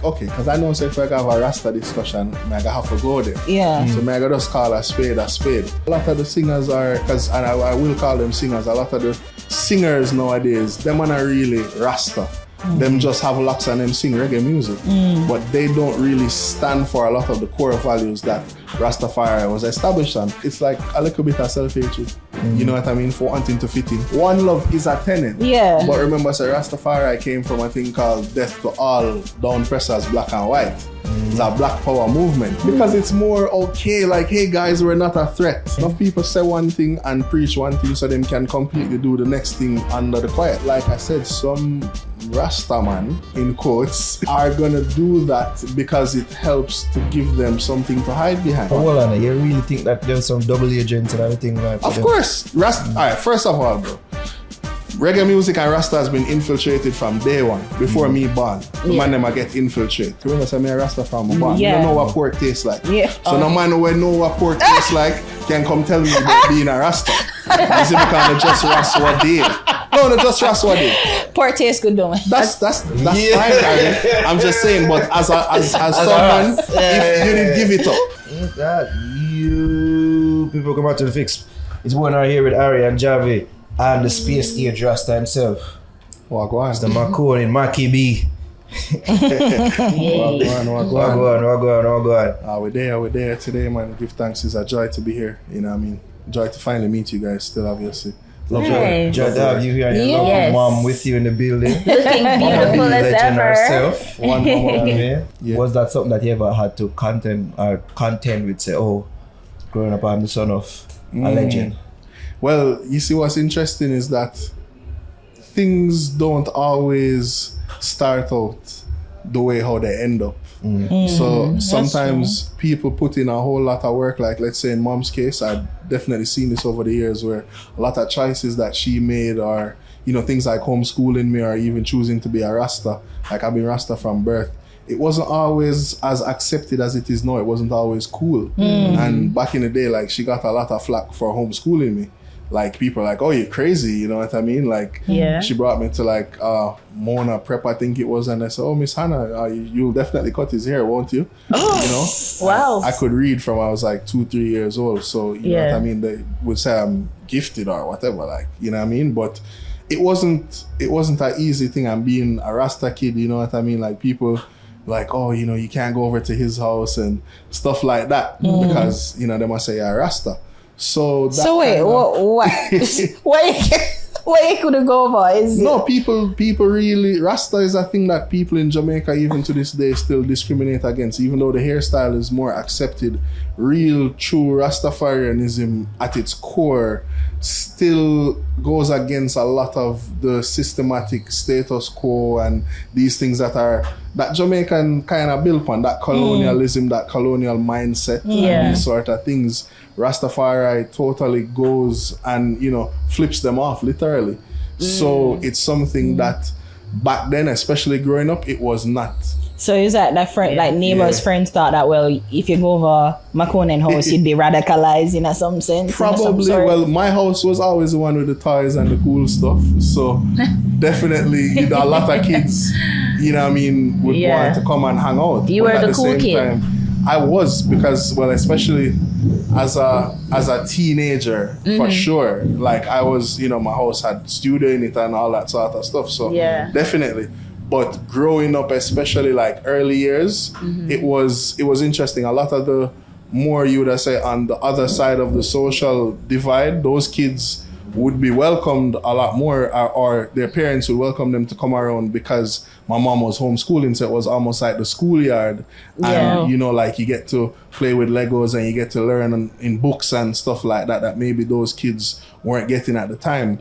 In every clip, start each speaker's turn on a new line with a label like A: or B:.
A: Okay, because I know if I have a Rasta discussion, I have to go there.
B: Yeah.
A: So I gotta just call a spade a spade. A lot of the singers are, and I will call them singers, a lot of the singers nowadays, them are really Rasta. Them just have locks and them sing reggae music. But they don't really stand for a lot of the core values that Rastafari was established on. It's like a little bit of self-hatred. You know what I mean? For wanting to fit in. One love is a tenet.
B: Yeah.
A: But remember, so Rastafari came from a thing called Death to All Down Pressers, Black and White. It's a black power movement. Because it's more okay, like, hey guys, we're not a threat. Enough people say one thing and preach one thing so them can completely do the next thing under the quiet. Like I said, some Rastaman, in quotes, are gonna do that because it helps to give them something to hide behind.
C: But hold on, you really think that there's some double agents and everything like that?
A: Of course. Alright, first of all, bro, reggae music and Rasta has been infiltrated from day one, before me born. The man them get infiltrated. Remember, say me a Rasta from my born. You don't know what pork tastes like.
B: Yeah.
A: So no man who know what pork tastes like can come tell me about being a Rasta. You see, because they just Rasta what day. No, just Rasta what day.
B: Pork tastes good, don't it?
A: That's fine, Gary. I'm just saying, but as someone, if you didn't give it up.
C: That you people come out to the fix. It's going on here with Ari and Javi and the space age Rasta himself.
A: Walk on.
C: It's the Makonnen, Maki B. Walk on.
A: We're there today, man. Give thanks. It's a joy to be here. You know what I mean? Joy to finally meet you guys still, obviously. Love
B: Nice.
C: Joy to have you here and your
B: Yes.
C: lovely mom with you in the building.
B: Looking beautiful as
C: Legend
B: ever.
C: herself.
A: One more.
C: Yeah.
A: Yeah.
C: Was that something that you ever had to contend with, say, oh, growing up I'm the son of a legend?
A: Well, you see what's interesting is that things don't always start out the way how they end up. So sometimes people put in a whole lot of work, like let's say in mom's case, I've definitely seen this over the years where a lot of choices that she made are, you know, things like homeschooling me or even choosing to be a Rasta, like I've been Rasta from birth. It wasn't always as accepted as it is now. It wasn't always cool. And back in the day, like she got a lot of flack for homeschooling me. Like people are like, oh, you're crazy, you know what I mean? Like she brought me to like Mona Prep, I think it was, and I said, oh, Miss Hannah, you'll definitely cut his hair, won't you?
B: Oh,
A: you know?
B: wow.
A: I could read from I was like 2-3 years old, so you know what I mean? They would say I'm gifted or whatever, like, you know what I mean? But it wasn't an easy thing. I'm being a Rasta kid, you know what I mean? Like people like, oh, you know, you can't go over to his house and stuff like that because, you know, they must say you're a Rasta. So wait,
B: what? Where you couldn't go over?
A: No, people really, Rasta is a thing that people in Jamaica even to this day still discriminate against, even though the hairstyle is more accepted. Real true Rastafarianism at its core still goes against a lot of the systematic status quo and these things that Jamaican kind of built on, that colonialism, that colonial mindset and these sort of things. Rastafari totally goes and, you know, flips them off literally. So it's something that back then, especially growing up, it was not.
B: So is that friend, like neighbors' friends thought that, well, if you go over Makonnen house, you'd be radicalized in some sense?
A: Probably. Well, my house was always the one with the toys and the cool stuff. So definitely, you know, a lot of kids, you know what I mean, would want to come and hang out.
B: You were the cool kid.
A: I was, because, well, especially as a teenager, for sure. Like I was, you know, my house had studio in it and all that sort of stuff. So definitely. But growing up, especially like early years, it was interesting. A lot of the more, you would say, on the other side of the social divide, those kids would be welcomed a lot more, or their parents would welcome them to come around because my mom was homeschooling, so it was almost like the schoolyard. And, you know, like you get to play with Legos and you get to learn in books and stuff like that, that maybe those kids weren't getting at the time.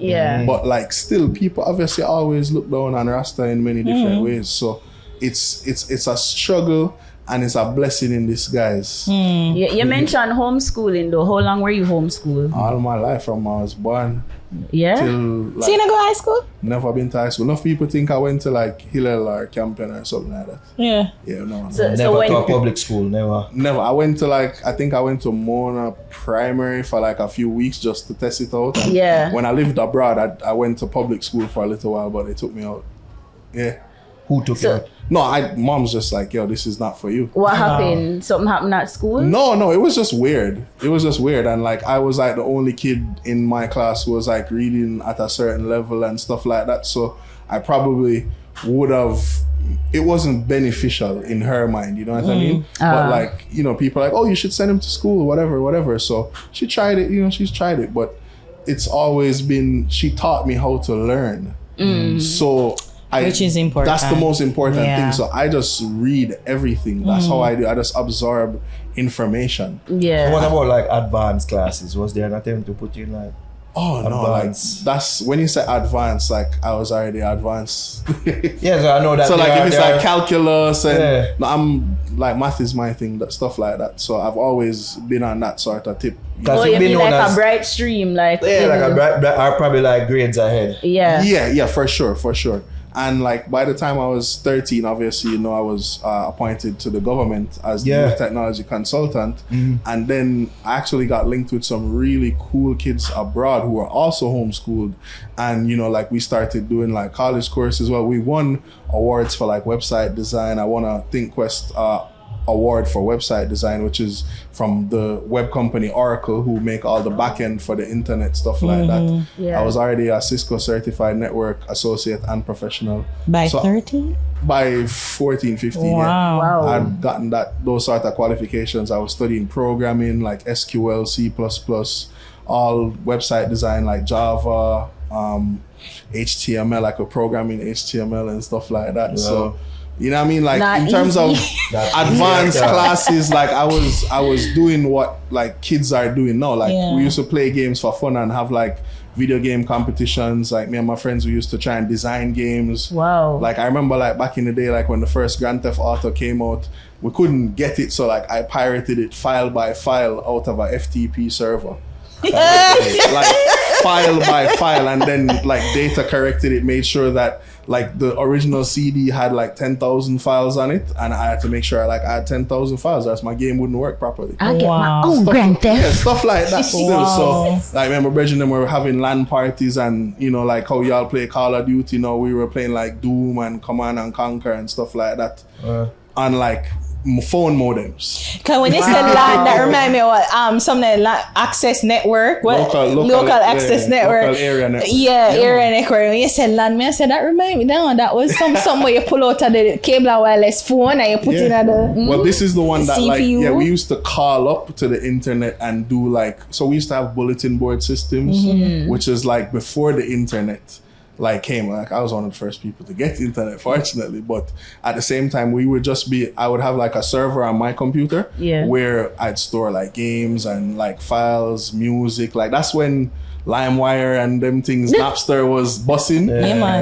A: But like still, people obviously always look down on Rasta in many different ways. So it's a struggle and it's a blessing in disguise.
D: You mentioned homeschooling though. How long were you homeschooled?
A: All my life from I was born.
D: Yeah.
A: Till, like,
B: so you never go to high school?
A: Never been to high school. Enough people think I went to like Hillel or Campion or something like that.
B: Yeah.
A: Yeah, no.
D: So
C: Never
D: when,
C: to a public school, never.
A: Never. I went to I think I went to Mona Primary for like a few weeks just to test it out. And when I lived abroad, I went to public school for a little while, but they took me out. Yeah.
C: Who took you out?
A: No, mom's just like, yo, this is not for you.
D: What happened? Something happened at school?
A: No, it was just weird. And like, I was like the only kid in my class who was like reading at a certain level and stuff like that. So I probably would have, it wasn't beneficial in her mind, you know what I mean? But like, you know, people are like, oh, you should send him to school, whatever. So she tried it, you know, she's tried it, but it's always been, she taught me how to learn. So which is important. That's the most important thing. So I just read everything. That's how I do. I just absorb information.
C: Yeah. So what about like advanced classes? Was there an attempt to put you in like
A: advanced? No, that's when you say advanced, like I was already advanced.
C: Yeah, so I know that.
A: So like if it's like calculus and I'm like math is my thing, that stuff like that. So I've always been on that sort of tip.
D: Oh, you mean like a bright stream, like
C: like a bright, are probably like grades ahead.
A: Yeah, for sure. And like by the time I was 13, obviously, you know, I was appointed to the government as the youth technology consultant. And then I actually got linked with some really cool kids abroad who were also homeschooled. And, you know, like we started doing like college courses. Well, we won awards for like website design. I won a ThinkQuest award for website design, which is from the web company Oracle, who make all the backend for the internet, stuff like that. I was already a Cisco certified network associate and professional.
B: By 13?
A: By 14, 15.
B: Wow.
A: I'd gotten those sort of qualifications. I was studying programming like SQL, C++, all website design like Java, HTML, like a programming HTML and stuff like that. So you know what I mean? Like in terms of advanced classes, like I was doing what like kids are doing now. Like we used to play games for fun and have like video game competitions. Like me and my friends, we used to try and design games. Wow. Like I remember like back in the day, like when the first Grand Theft Auto came out, we couldn't get it. So like I pirated it file by file out of a FTP server. Like file by file, and then like data corrected it, made sure that like the original CD had like 10,000 files on it, and I had to make sure I had 10,000 files, or else my game wouldn't work properly.
D: I get my own Grand Theft.
A: Yeah, stuff like that still. So like remember Bridget and we were having LAN parties, and you know like how y'all play Call of Duty, you know, we were playing like Doom and Command and Conquer and stuff like that on like phone modems.
B: Cause when you said LAN, that remind me of what something like access network, what local access network,
A: local area network.
B: Area network. When you said LAN, I said that remind me now. That was something where you pull out of the cable and wireless phone and you put in at the.
A: Well, this is the one that
B: CPU.
A: we used to call up to the internet and do like. So we used to have bulletin board systems, which is like before the internet like came. Like I was one of the first people to get internet, fortunately, but at the same time I would have like a server on my computer where I'd store like games and like files, music. Like that's when LimeWire and them things, Napster was bussing.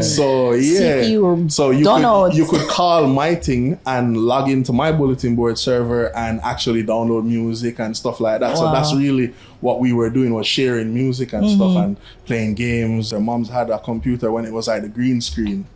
A: So CPU so you could call my thing and log into my bulletin board server and actually download music and stuff like that. So that's really what we were doing, was sharing music and stuff and playing games. Our moms had a computer when it was like the green screen.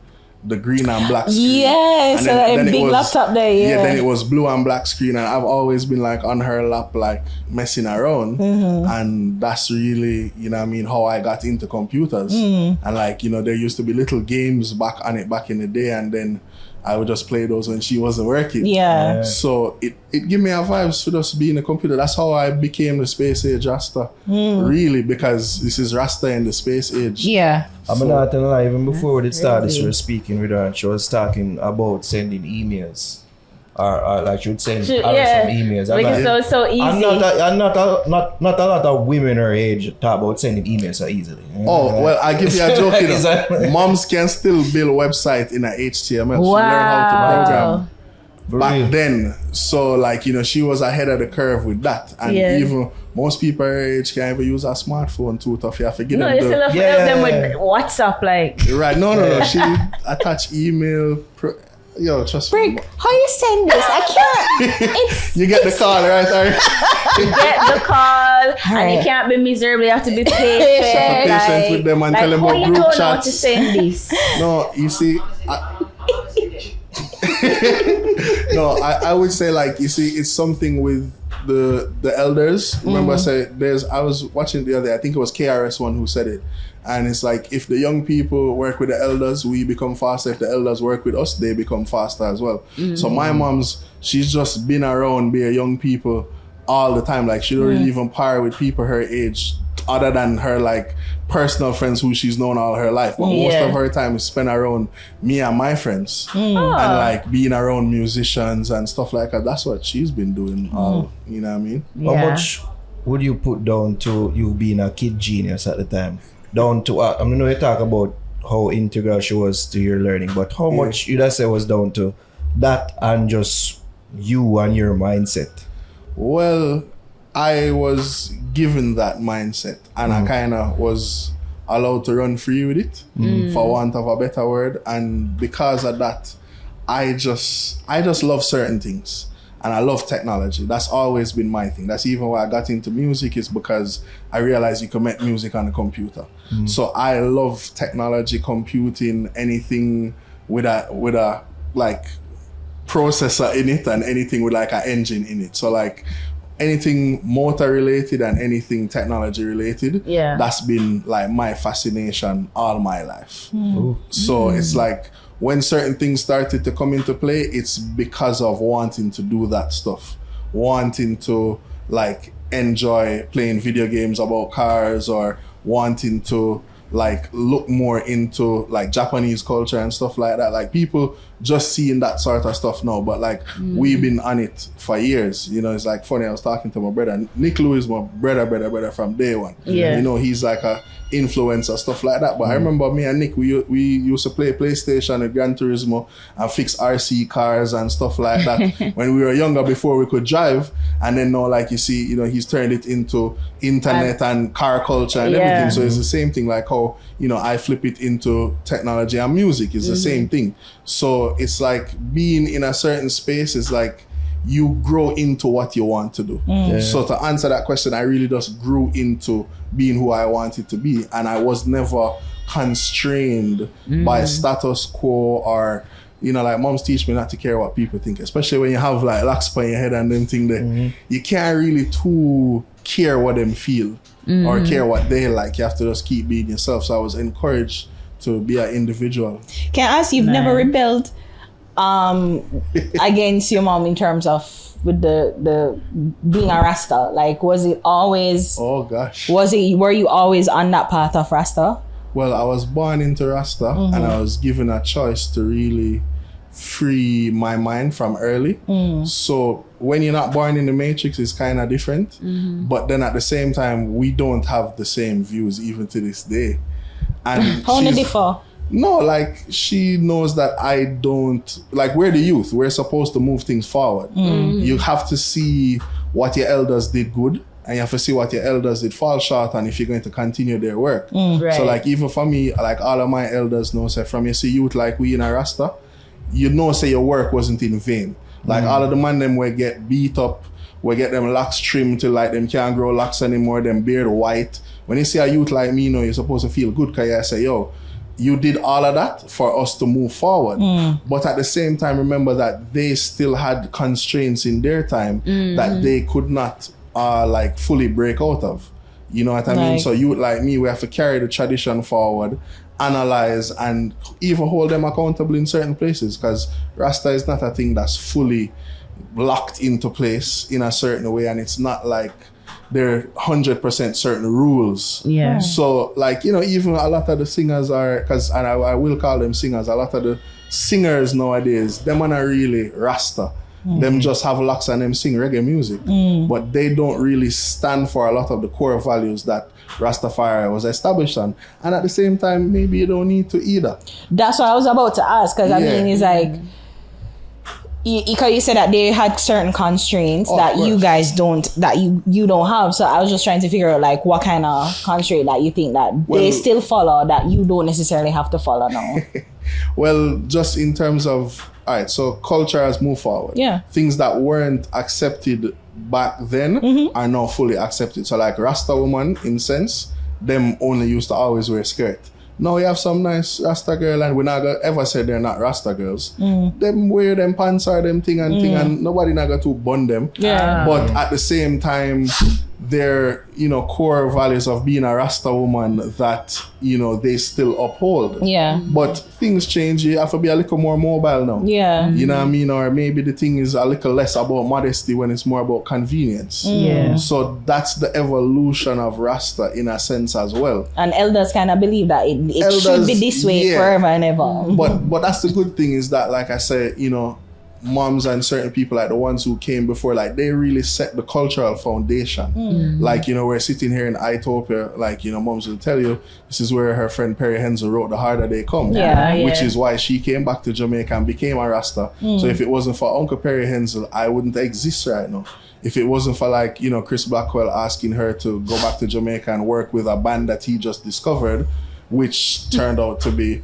A: The green and black screen.
B: And so then a big laptop there.
A: Then it was blue and black screen, and I've always been like on her lap, like messing around. And that's really, you know what I mean, how I got into computers. And like, you know, there used to be little games back in the day, and then I would just play those when she wasn't working. So it gave me a vibes to just be in a computer. That's how I became the space age Rasta. Really, because this is Rasta in the space age.
C: I'm not gonna lie, even before it started, she was speaking with her and she was talking about sending emails. Or like she would send some emails.
D: Like so easy.
C: Not a lot of women her age talk about sending emails so easily.
A: Well, I give you a joke. You know, moms can still build a website in a HTML. She learned how to program back then. So like, you know, she was ahead of the curve with that. And even most people her age can't even use a smartphone too tough. You have to give them
D: you still have to help them with WhatsApp, like.
A: Right. No. She attach email. Yo, trust me.
B: How you send this? I can't.
A: You get the call, right?
D: You get the call, and you can't be miserable. You have to be patient.
A: With them and tell them about group chats.
D: How you don't know how to send this?
A: No, you see. No, I would say like, you see, it's something with the elders. Remember I was watching the other day, I think it was KRS-One who said it. And it's like, if the young people work with the elders, we become faster. If the elders work with us, they become faster as well. So my mom's, she's just been around bare young people all the time. Like, she don't really even par with people her age, other than her like personal friends who she's known all her life. But most of her time is spent around me and my friends and like being around musicians and stuff like that. That's what she's been doing all, you know what I mean?
C: How much would you put down to you being a kid genius at the time? Down to, I mean, you talk about how integral she was to your learning, but how much you'd say was down to that and just you and your mindset?
A: Well, I was given that mindset and I kind of was allowed to run free with it, for want of a better word. And because of that, I just love certain things. And I love technology. That's always been my thing. That's even why I got into music, is because I realized you can make music on a computer. So I love technology, computing, anything with a like processor in it and anything with like an engine in it. So like anything motor related and anything technology related, that's been like my fascination all my life. So it's like, when certain things started to come into play, it's because of wanting to do that stuff. Wanting to like enjoy playing video games about cars, or wanting to like look more into like Japanese culture and stuff like that. Like, people just seeing that sort of stuff now, but like we've been on it for years. You know, it's like funny, I was talking to my brother. Nick Lou is my brother from day one. You know, he's like a influencer, stuff like that. But I remember me and Nick, we used to play PlayStation and Gran Turismo and fix RC cars and stuff like that when we were younger, before we could drive. And then now, like, you see, you know, he's turned it into internet and car culture and everything. So it's the same thing, like how, you know, I flip it into technology and music is the same thing. So it's like being in a certain space is like, you grow into what you want to do. So to answer that question, I really just grew into being who I wanted to be, and I was never constrained by status quo, or, you know, like moms teach me not to care what people think, especially when you have like locks on your head and them thing that you can't really too care what them feel or care what they like. You have to just keep being yourself. So I was encouraged to be an individual.
B: Can I ask, you've never rebelled against your mom in terms of with the being a Rasta? Like, was it always, were you always on that path of Rasta?
A: Well, I was born into Rasta and I was given a choice to really free my mind from early. So when you're not born in the matrix, it's kind of different. But then at the same time, we don't have the same views even to this day. And
B: how did it differ?
A: No, like, she knows that I don't, like, we're the youth. We're supposed to move things forward. You have to see what your elders did good, and you have to see what your elders did fall short, and if you're going to continue their work. So like, even for me, like, all of my elders know, say, from you see youth like we in a Rasta, you know, say your work wasn't in vain. Like, all of the man them will get beat up, we get them locks trimmed till like them can't grow locks anymore, them beard white. When you see a youth like me, you know, you're supposed to feel good, because you say, yo, you did all of that for us to move forward. But at the same time, remember that they still had constraints in their time that they could not like fully break out of. You know what I mean? So you like me, we have to carry the tradition forward, analyze, and even hold them accountable in certain places, because Rasta is not a thing that's fully locked into place in a certain way, and it's not like they're 100% certain rules. So like, you know, even a lot of the singers are, because, and I will call them singers, a lot of the singers nowadays, them are really Rasta. Them just have locks and them sing reggae music. But they don't really stand for a lot of the core values that Rastafari was established on. And at the same time, maybe you don't need to either.
B: That's what I was about to ask, because I mean, it's like, you said that they had certain constraints that you guys don't, that you don't have. So I was just trying to figure out like what kind of constraint that you think that they still follow that you don't necessarily have to follow now.
A: Well, just in terms of, all right, so culture has moved forward. Things that weren't accepted back then are now fully accepted. So like Rasta woman, in sense, them only used to always wear skirt. Now you have some nice Rasta girl, and we're not gonna ever say they're not Rasta girls. Them wear them pants or them thing and nobody not gonna to bun them.
B: Yeah.
A: But at the same time, their core values of being a Rasta woman that they still uphold.
B: Yeah.
A: But things change. You have to be a little more mobile now.
B: Yeah.
A: You know what I mean? Or maybe the thing is a little less about modesty when it's more about convenience.
D: Yeah.
A: So that's the evolution of Rasta in a sense as well.
B: And elders kind of believe that it should be this way forever and ever.
A: But that's the good thing is that, like I said, moms and certain people, like the ones who came before, like they really set the cultural foundation. Like, we're sitting here in Ethiopia, like, moms will tell you this is where her friend Perry Hensel wrote The Harder They Come, which is why she came back to Jamaica and became a Rasta. So if it wasn't for Uncle Perry Hensel, I wouldn't exist right now. If it wasn't for like, Chris Blackwell asking her to go back to Jamaica and work with a band that he just discovered, which turned out to be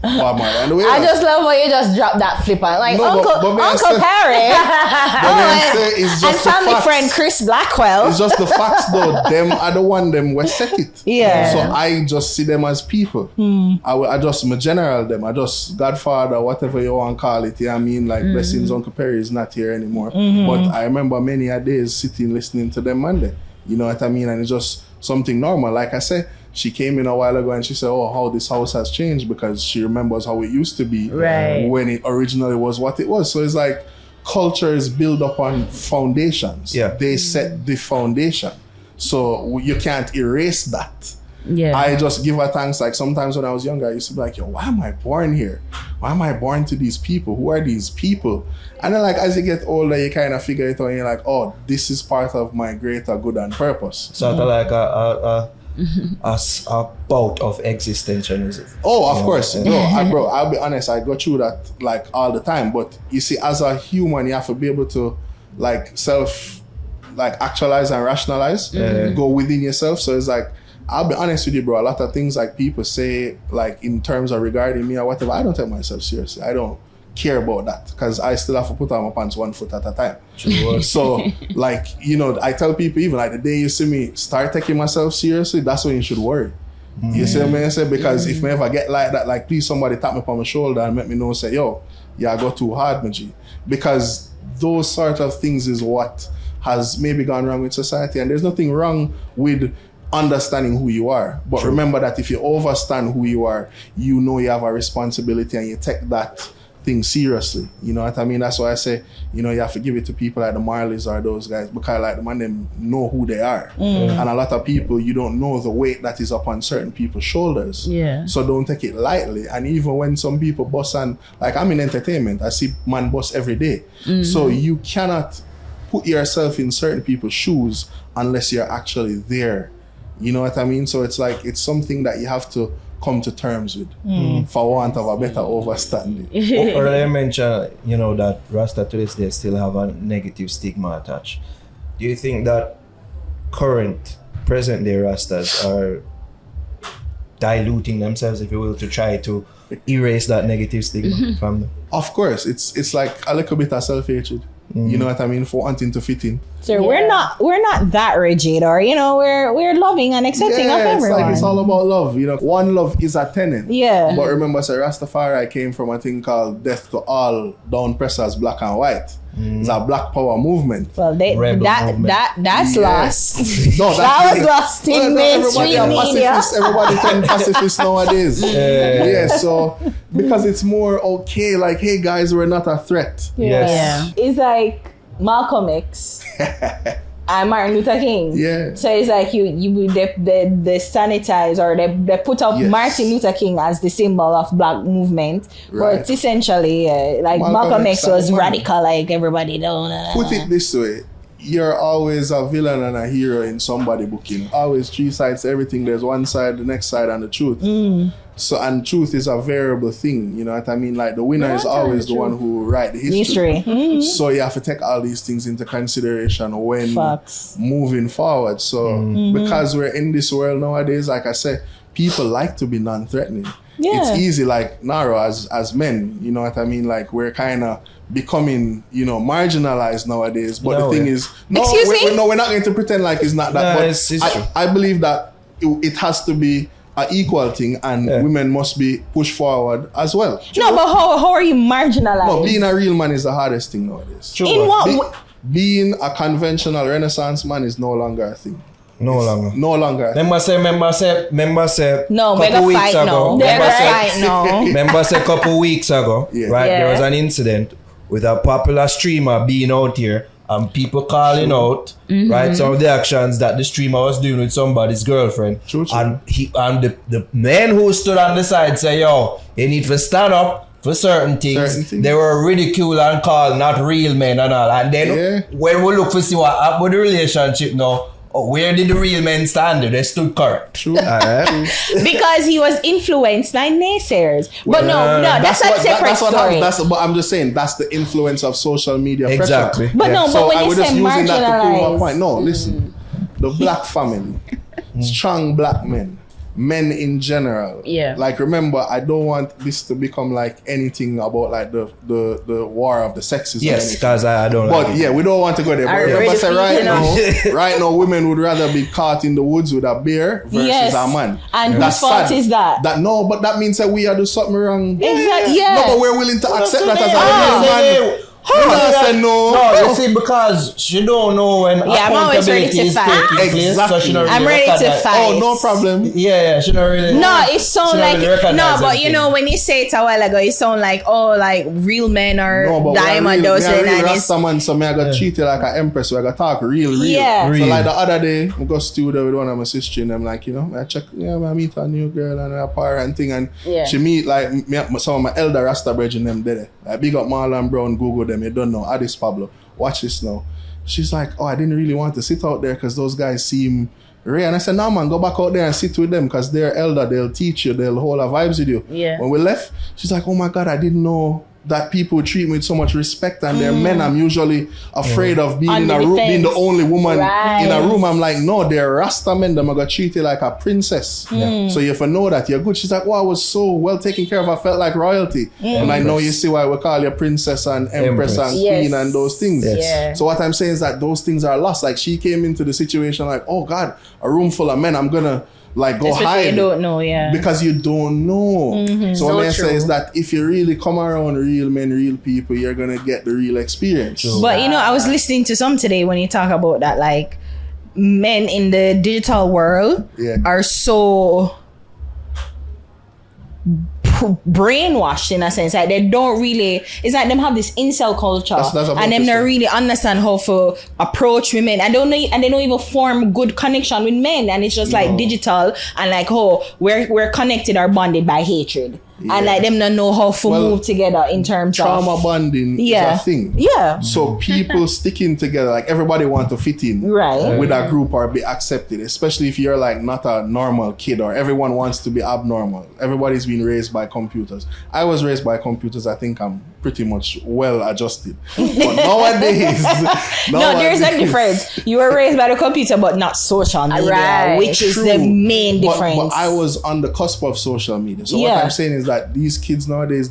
A: Bob Marley. And
B: I just love when you just drop that flipper. Like,
A: no,
B: Uncle Perry. And family friend Chris Blackwell.
A: It's just the facts though. Them are the one them we set it.
B: Yeah.
A: So I just see them as people. I just general them. I just Godfather, whatever you want to call it. Yeah, I mean, like blessings, Uncle Perry is not here anymore. But I remember many a days sitting listening to them Monday. You know what I mean? And it's just something normal. Like I said, she came in a while ago and she said, how this house has changed, because she remembers how it used to be when it originally was what it was. So it's like culture is built upon foundations. Yeah. They set the foundation. So you can't erase that. Yeah. I just give her thanks. Like sometimes when I was younger, I used to be like, why am I born here? Why am I born to these people? Who are these people? And then like as you get older, you kind of figure it out and you're like, this is part of my greater good and purpose.
C: Sort of like a bout of existentialism.
A: Oh, of course. No, bro, I'll be honest, I go through that like all the time. But you see, as a human, you have to be able to like actualize and rationalize, go within yourself. So it's like, I'll be honest with you, bro, a lot of things like people say like in terms of regarding me or whatever, I don't take myself seriously. I don't care about that because I still have to put on my pants 1 foot at a time. So like, I tell people even like the day you see me start taking myself seriously, that's when you should worry. You see what I mean? Because if I ever get like that, like please somebody tap me on my shoulder and make me know, say, I go too hard, my G. Because those sort of things is what has maybe gone wrong with society. And there's nothing wrong with understanding who you are. But remember that if you overstand who you are, you have a responsibility and you take that thing seriously. You know what I mean? That's why I say, you have to give it to people like the Marleys or those guys, because like the man them know who they are. And a lot of people, you don't know the weight that is upon certain people's shoulders. Yeah. So don't take it lightly. And even when some people bust, and like I'm in entertainment, I see man bust every day. So you cannot put yourself in certain people's shoes unless you're actually there. You know what I mean? So it's like, it's something that you have to come to terms with, for want of a better overstanding.
C: Earlier mentioned, that Rasta to this day still have a negative stigma attached. Do you think that present day Rastas are diluting themselves, if you will, to try to erase that negative stigma from them?
A: Of course, it's like a little bit of self-hatred. You know what I mean? For wanting to fit in.
B: So we're not that rigid, or we're loving and accepting of everyone.
A: It's all about love. One love is a tenet. Yeah. But remember, so Rastafari came from a thing called death to all down pressers, black and white. It's a black power movement.
B: Well, that's lost. No, that was lost in mainstream media.
A: Everybody turn pacifist nowadays. So because it's more okay, like, hey guys, we're not a threat.
B: Yes. It's like Malcolm X and Martin Luther King. Yeah. So it's like they sanitize, or they put up Martin Luther King as the symbol of black movement. Right. But essentially, like Malcolm X was radical, like everybody don't.
A: Put it this way. You're always a villain and a hero in somebody book. Always 3 sides to everything. There's one side, the next side, and the truth. So, and truth is a variable thing. You know what I mean? Like the winner is always the one who write the history. So you have to take all these things into consideration when moving forward. So because we're in this world nowadays, like I said, people like to be non-threatening. It's easy, like Naro, as men, you know what I mean? Like we're kind of becoming, marginalized nowadays. But the thing is, we're not going to pretend like it's not that. But I believe that it has to be an equal thing, and women must be pushed forward as well.
B: No, but how are you marginalized?
A: No, being a real man is the hardest thing nowadays.
B: In what?
A: Being a conventional Renaissance man is no longer a thing.
C: No longer. Remember say.
B: No, couple weeks ago.
C: Remember say couple weeks ago, right?
B: Yeah.
C: There was an incident with a popular streamer being out here and people calling out, right? Some of the actions that the streamer was doing with somebody's girlfriend.
A: True.
C: And the men who stood on the side say, yo, you need to stand up for certain things. They were ridiculed and called not real men and all. And then when we look to see what happened with the relationship now, where did the real men stand? They stood correct.
A: True.
B: Because he was influenced by naysayers. But no, that's a separate story.
A: But I'm just saying, that's the influence of social media
C: exactly.
A: pressure.
B: But no, but when you say
A: using that to prove my
B: marginalized.
A: point. No, listen. The black family, strong black men in general.
D: Yeah.
A: Like, remember, I don't want this to become like anything about like the war of the sexes.
C: Yes, because I don't
A: But
C: like
A: we don't want to go there. But remember, say right now, women would rather be caught in the woods with a bear versus a man.
B: And whose fault is that?
A: No, but that means that we are doing something wrong.
B: Exactly. Yeah.
A: No, but we're willing to accept that as a real man.
C: No, you see, because she don't know when
B: I'm always ready to fight.
A: Exactly.
B: I'm ready to fight.
A: Oh, no problem.
C: Yeah, she don't really.
B: No, it sounds like but you know when you say it a while ago, it sounds like like real men are diamond those and
A: Rasta man, so I got treated like an empress. So I got talk real.
B: Yeah.
A: So like the other day, I go studio with one of my sisters, and I'm like, I check, I meet a new girl and a parent thing, and she meet like some of my elder Rasta brethren them there. Like big up Marlon Brown, Google them. You don't know. Addis Pablo. Watch this now. She's like, I didn't really want to sit out there because those guys seem rare. And I said, no man, go back out there and sit with them because they're elder. They'll teach you. They'll hold a vibes with you.
D: Yeah.
A: When we left, she's like, oh my God, I didn't know that people treat me with so much respect, and they're men. I'm usually afraid of being in a room, being the only woman in a room. I'm like, no, they're Rasta men. Them are gonna treat you like a princess. So you have to know that you're good. She's like, I was so well taken care of. I felt like royalty. And I know you see why we call you princess and empress and queen and those things. So what I'm saying is that those things are lost. Like she came into the situation like, oh God, a room full of men. I'm gonna like go hide.
B: You don't know,
A: because you don't know. So what I say is that if you really come around real men, real people, you're gonna get the real experience.
B: But I was listening to some today when you talk about that, like men in the digital world are so brainwashed in a sense. Like they don't really, it's like them have this incel culture and them don't really understand how to approach women. And they don't even form good connection with men, and it's just like digital and like we're connected or bonded by hatred. And like them don't know how to move together in terms of
A: trauma bonding is a thing. So people sticking together, like everybody want to fit in with a group or be accepted, especially if you're like not a normal kid or everyone wants to be abnormal. Everybody's been raised by computers. I was raised by computers. I think I'm pretty much well adjusted. But nowadays,
B: there's a difference. You were raised by the computer, but not social media, which is the main difference.
A: But I was on the cusp of social media. So what I'm saying is that these kids nowadays,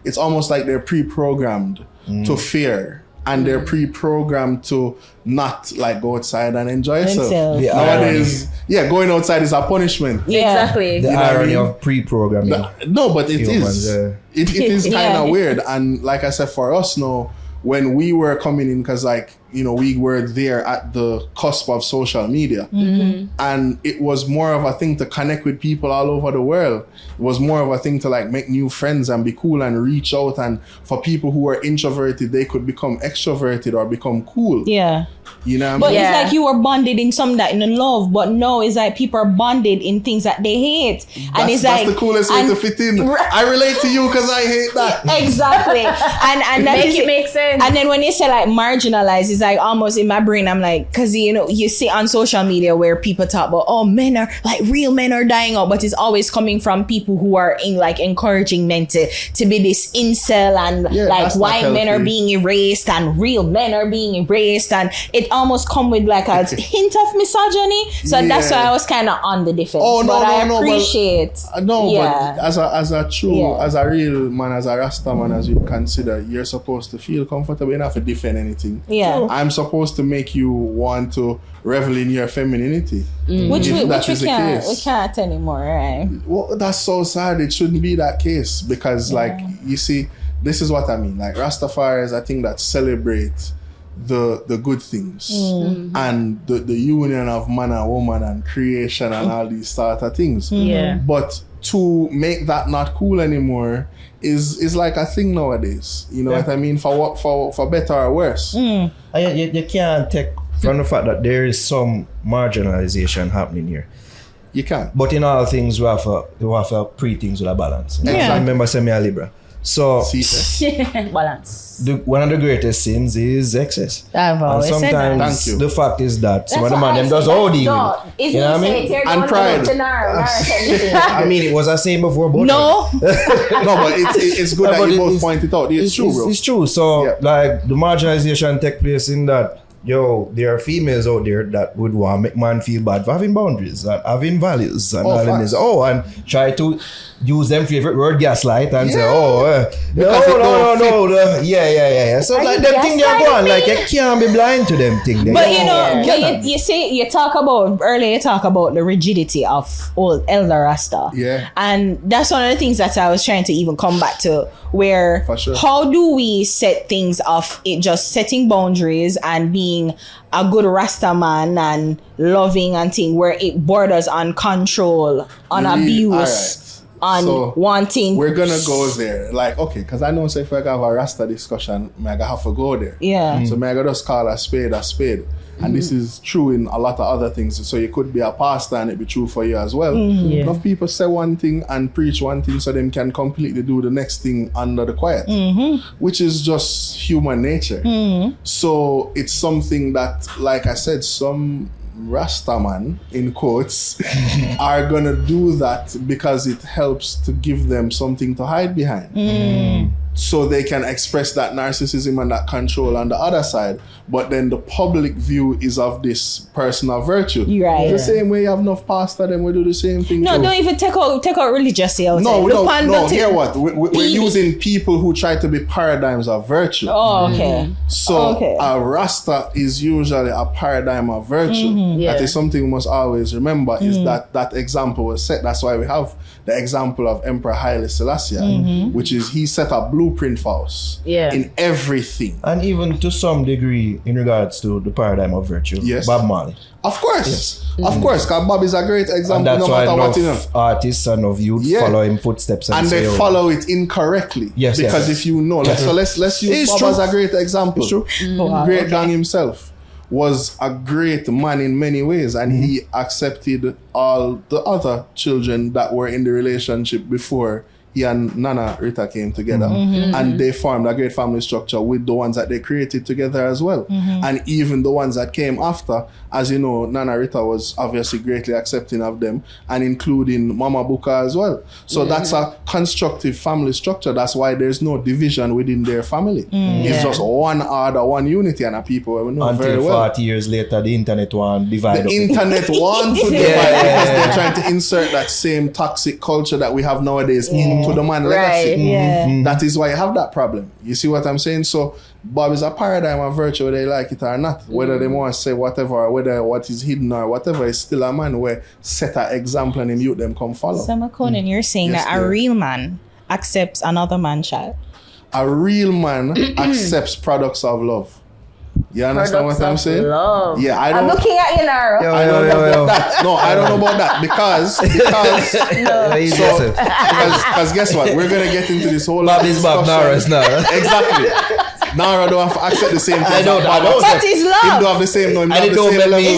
A: it's almost like they're pre-programmed to fear, and they're pre-programmed to not like go outside and enjoy yourself. Nowadays, going outside is a punishment.
D: Exactly.
C: The irony of pre-programming.
A: No, but it is. It is kind of weird. And like I said, for us now, when we were coming in, because like, we were there at the cusp of social media, and it was more of a thing to connect with people all over the world. It was more of a thing to like make new friends and be cool and reach out, and for people who were introverted, they could become extroverted or become cool. But
B: it's like you were bonded in something that in love, but no, it's like people are bonded in things that they hate. And it's like
A: that's the coolest way to fit in. I relate to you because I hate that.
B: Exactly. and that
D: make it make sense.
B: And then when you say like marginalized, it's like almost in my brain, I'm like, because you see on social media where people talk about, men are like real men are dying out, but it's always coming from people who are in like encouraging men to be this incel and like white men are being erased and real men are being erased, and it almost come with like a hint of misogyny. So that's why I was kind of on the defense. But I appreciate.
A: But as a real man, as a Rasta man, as you consider, you're supposed to feel comfortable enough to defend anything. I'm supposed to make you want to revel in your femininity.
B: Which we can't anymore, right?
A: Well, that's so sad. It shouldn't be that case because, like, you see, this is what I mean. Like, Rastafarians, I think that celebrate the good things and the union of man and woman and creation and all these sort of things. But to make that not cool anymore is like a thing nowadays. You know what I mean? For better or worse.
C: You can't take from the fact that there is some marginalization happening here.
A: You can't.
C: But in all things, you have to treat things with a balance. I remember saying me a Libra. So
D: balance.
C: One of the greatest sins is excess.
B: I've always
C: and sometimes
B: said that.
C: the fact is that some of the man them does OD with it. You know what I mean?
A: And pride.
C: I mean, it was I saying before, but
B: no,
A: but it's good that you both point it out. It's true, bro.
C: It's true. So like the marginalization take place in that. There are females out there that would want to make man feel bad for having boundaries and having values and and try to use them favorite word gaslight and say, no. Yeah. So like them thing they're going, like you can't be blind to them thing.
B: But you talk about the rigidity of old elder Rasta.
A: Yeah.
B: And that's one of the things that I was trying to even come back to, where how do we set things off it just setting boundaries and being a good Rasta man and loving and thing where it borders on control, on abuse, on wanting.
A: We're gonna go there. Like, okay, because I know if I have a Rasta discussion, I have to go there.
B: Yeah.
A: So I just call a spade a spade. And this is true in a lot of other things. So you could be a pastor and it be true for you as well. Enough people say one thing and preach one thing so them can completely do the next thing under the quiet. Which is just human nature. So it's something that, like I said, some Rastaman, in quotes, are gonna do that because it helps to give them something to hide behind. So they can express that narcissism and that control on the other side. But then the public view is of this personal virtue.
B: Right.
A: The same way you have enough pastor, then we do the same thing.
B: No, don't even take out religiosity out.
A: No, hear what? We're using people who try to be paradigms of virtue.
B: Oh, okay.
A: So a Rasta is usually a paradigm of virtue. That is something we must always remember, is that example was set. That's why we have the example of Emperor Haile Selassie, which is he set a blueprint for us in everything.
C: And even to some degree in regards to the paradigm of virtue. Bob Marley.
A: Of course. Of course, because Bob is a great example.
C: And that's why artists and of youth follow in footsteps.
A: And they follow it incorrectly. Because if you know, so let's use Bob as a great example. It's true. Great Gang himself was a great man in many ways, and he accepted all the other children that were in the relationship before he and Nana Rita came together, and they formed a great family structure with the ones that they created together as well. And even the ones that came after, as you know, Nana Rita was obviously greatly accepting of them, and including Mama Buka as well. So that's a constructive family structure. That's why there's no division within their family. It's just one order, one unity, and people will know
C: until
A: very well.
C: 40 years later, the internet want divide.
A: The internet wants to divide because they're trying to insert that same toxic culture that we have nowadays into the man legacy. That is why you have that problem. You see what I'm saying? So Bob is a paradigm of virtue, whether they like it or not. Whether they want to say whatever, or whether what is hidden or whatever, is still a man where set an example and him youth them come follow.
B: So Makonnen, you're saying that a real man accepts another man's child?
A: A real man accepts products of love. You understand what I'm saying?
D: Love.
A: Yeah,
B: I'm looking at you now.
A: I don't know about that. No, I don't know about that because guess what? We're gonna get into this whole
C: Bobby's Bob Nara's now.
A: Exactly. Nara don't have to accept the same thing.
C: I don't.
B: But it's love.
A: He don't have the same. No,
C: and it don't make me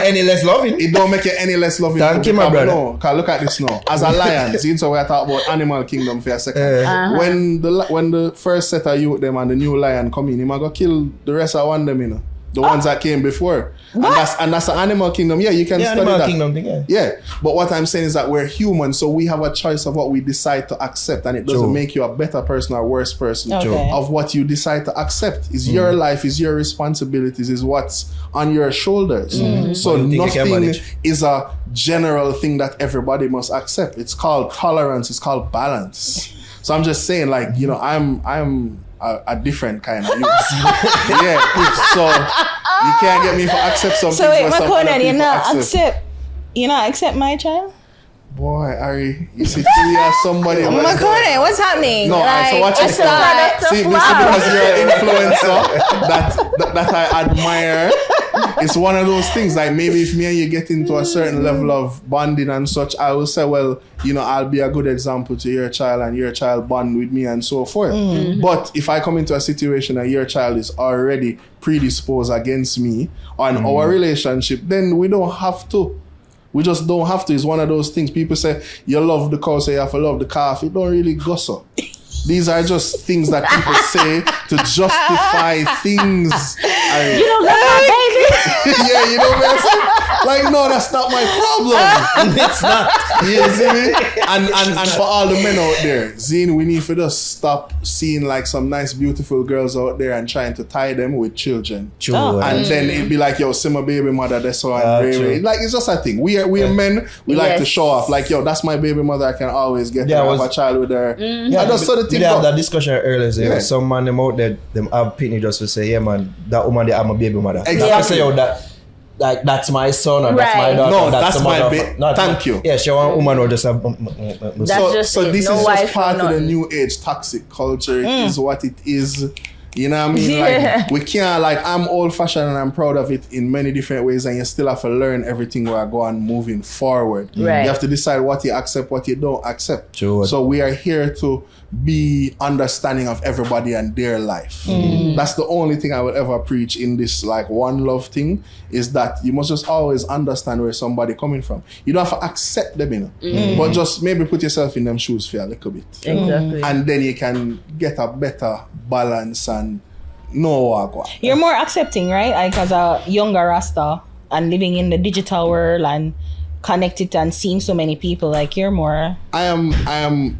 C: any less loving.
A: It don't make you any less loving.
C: Thank you, my brother.
A: No, cause look at this now. As a lion, since we talk about animal kingdom for a second. When the first set of youth them and the new lion come in, he might go kill the rest of one them, you know. The ones that came before. And that's the animal kingdom. Yeah, you can study
C: animal
A: that.
C: Kingdom thing,
A: yeah. But what I'm saying is that we're human, so we have a choice of what we decide to accept, and it doesn't make you a better person or a worse person of what you decide to accept. Is your life, is your responsibilities, is what's on your shoulders. So nothing is a general thing that everybody must accept. It's called tolerance, it's called balance. So I'm just saying, like, you know, I'm a different kind of youth. Yeah, so you can't get me to accept something. So wait,
B: Makonnen, you not accept my child?
A: Boy, Ari, you see, you are somebody.
B: Makonnen, what's happening?
A: No,
B: like,
A: so watch it. See, because you're an influencer that I admire. It's one of those things, like maybe if me and you get into a certain level of bonding and such, I will say, well, you know, I'll be a good example to your child and your child bond with me and so forth. But if I come into a situation and your child is already predisposed against me on our relationship, then we don't have to. We just don't have to. It's one of those things. People say, you love the cow, so you have to love the calf. It don't really go so. These are just things that people say to justify things.
D: You don't love my baby?
A: Yeah, you know what I'm saying? Like, no, that's not my problem. It's not. You see me? And for all the men out there, Zine, we need to just stop seeing like some nice, beautiful girls out there and trying to tie them with children. And then it'd be like, yo, see my baby mother, that's so and like, it's just a thing. We are men, we like to show off. Like, yo, that's my baby mother, I can always get her, have a child with her.
C: Yeah, that's sort of thing. We had that discussion earlier. So some man them out there, them have pitney just to say, yeah man, that woman they have my baby mother.
A: Exactly.
C: Not to say, yo, that like that's my son or that's my daughter.
A: No, that's my baby. Thank you.
C: Yeah, she want woman or just have.
A: So this is just part of the new age toxic culture. It is what it is. You know what I mean? Like, we can't, like, I'm old fashioned and I'm proud of it in many different ways, and you still have to learn everything while going moving forward.
D: Right.
A: You have to decide what you accept, what you don't accept.
C: Sure.
A: So we are here to be understanding of everybody and their life. That's the only thing I will ever preach in this like one love thing, is that you must just always understand where somebody coming from. You don't have to accept them, you know, but just maybe put yourself in them shoes for a little bit.
D: Exactly.
A: And then you can get a better balance and know what.
B: You're more accepting, right? Like as a younger Rasta and living in the digital world and connected and seeing so many people, like you're more.
A: I am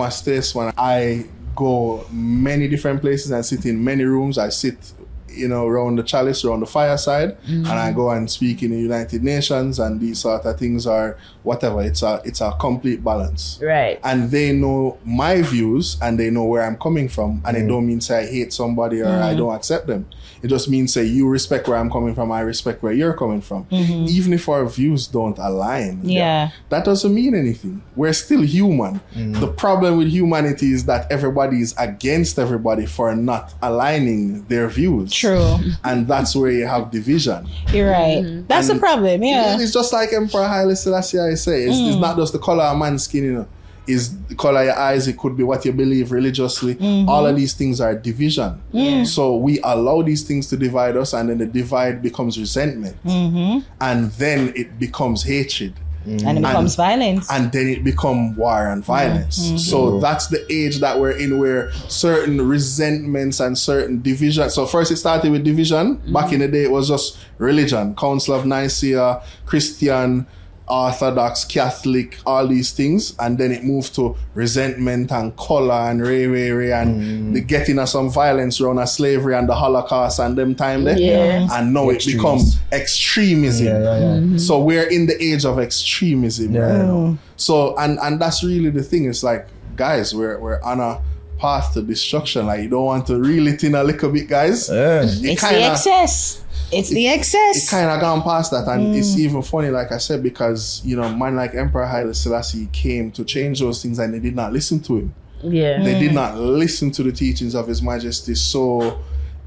A: a statesman. I go many different places and sit in many rooms. I sit, you know, around the chalice, around the fireside, and I go and speak in the United Nations, and these sort of things are whatever. It's a complete balance.
D: Right.
A: And they know my views and they know where I'm coming from, and it don't mean say I hate somebody or I don't accept them. It just means say you respect where I'm coming from, I respect where you're coming from. Even if our views don't align, that doesn't mean anything. We're still human. The problem with humanity is that everybody is against everybody for not aligning their views.
B: True.
A: And that's where you have division.
B: You're right. That's the problem,
A: It's just like Emperor Haile Selassie, I say. It's not just the color of man's skin, you know. Is the color of your eyes, it could be what you believe religiously. All of these things are division. So we allow these things to divide us, and then the divide becomes resentment. And then it becomes hatred.
B: And it becomes violence.
A: And then it becomes war and violence. So that's the age that we're in, where certain resentments and certain division. So first it started with division. Back in the day it was just religion. Council of Nicaea, Christian, Orthodox, Catholic, all these things, and then it moved to resentment and color and ray and the getting of some violence around slavery and the Holocaust and them time there. And now it becomes extremism. So we're in the age of extremism right now. So and that's really the thing. It's like, guys, we're on a path to destruction. Like, you don't want to reel it in a little bit, guys.
B: It's the excess. It's the excess.
A: It kind of gone past that, and it's even funny, like I said, because, you know, man like Emperor Haile Selassie came to change those things, and they did not listen to him. They did not listen to the teachings of His Majesty. So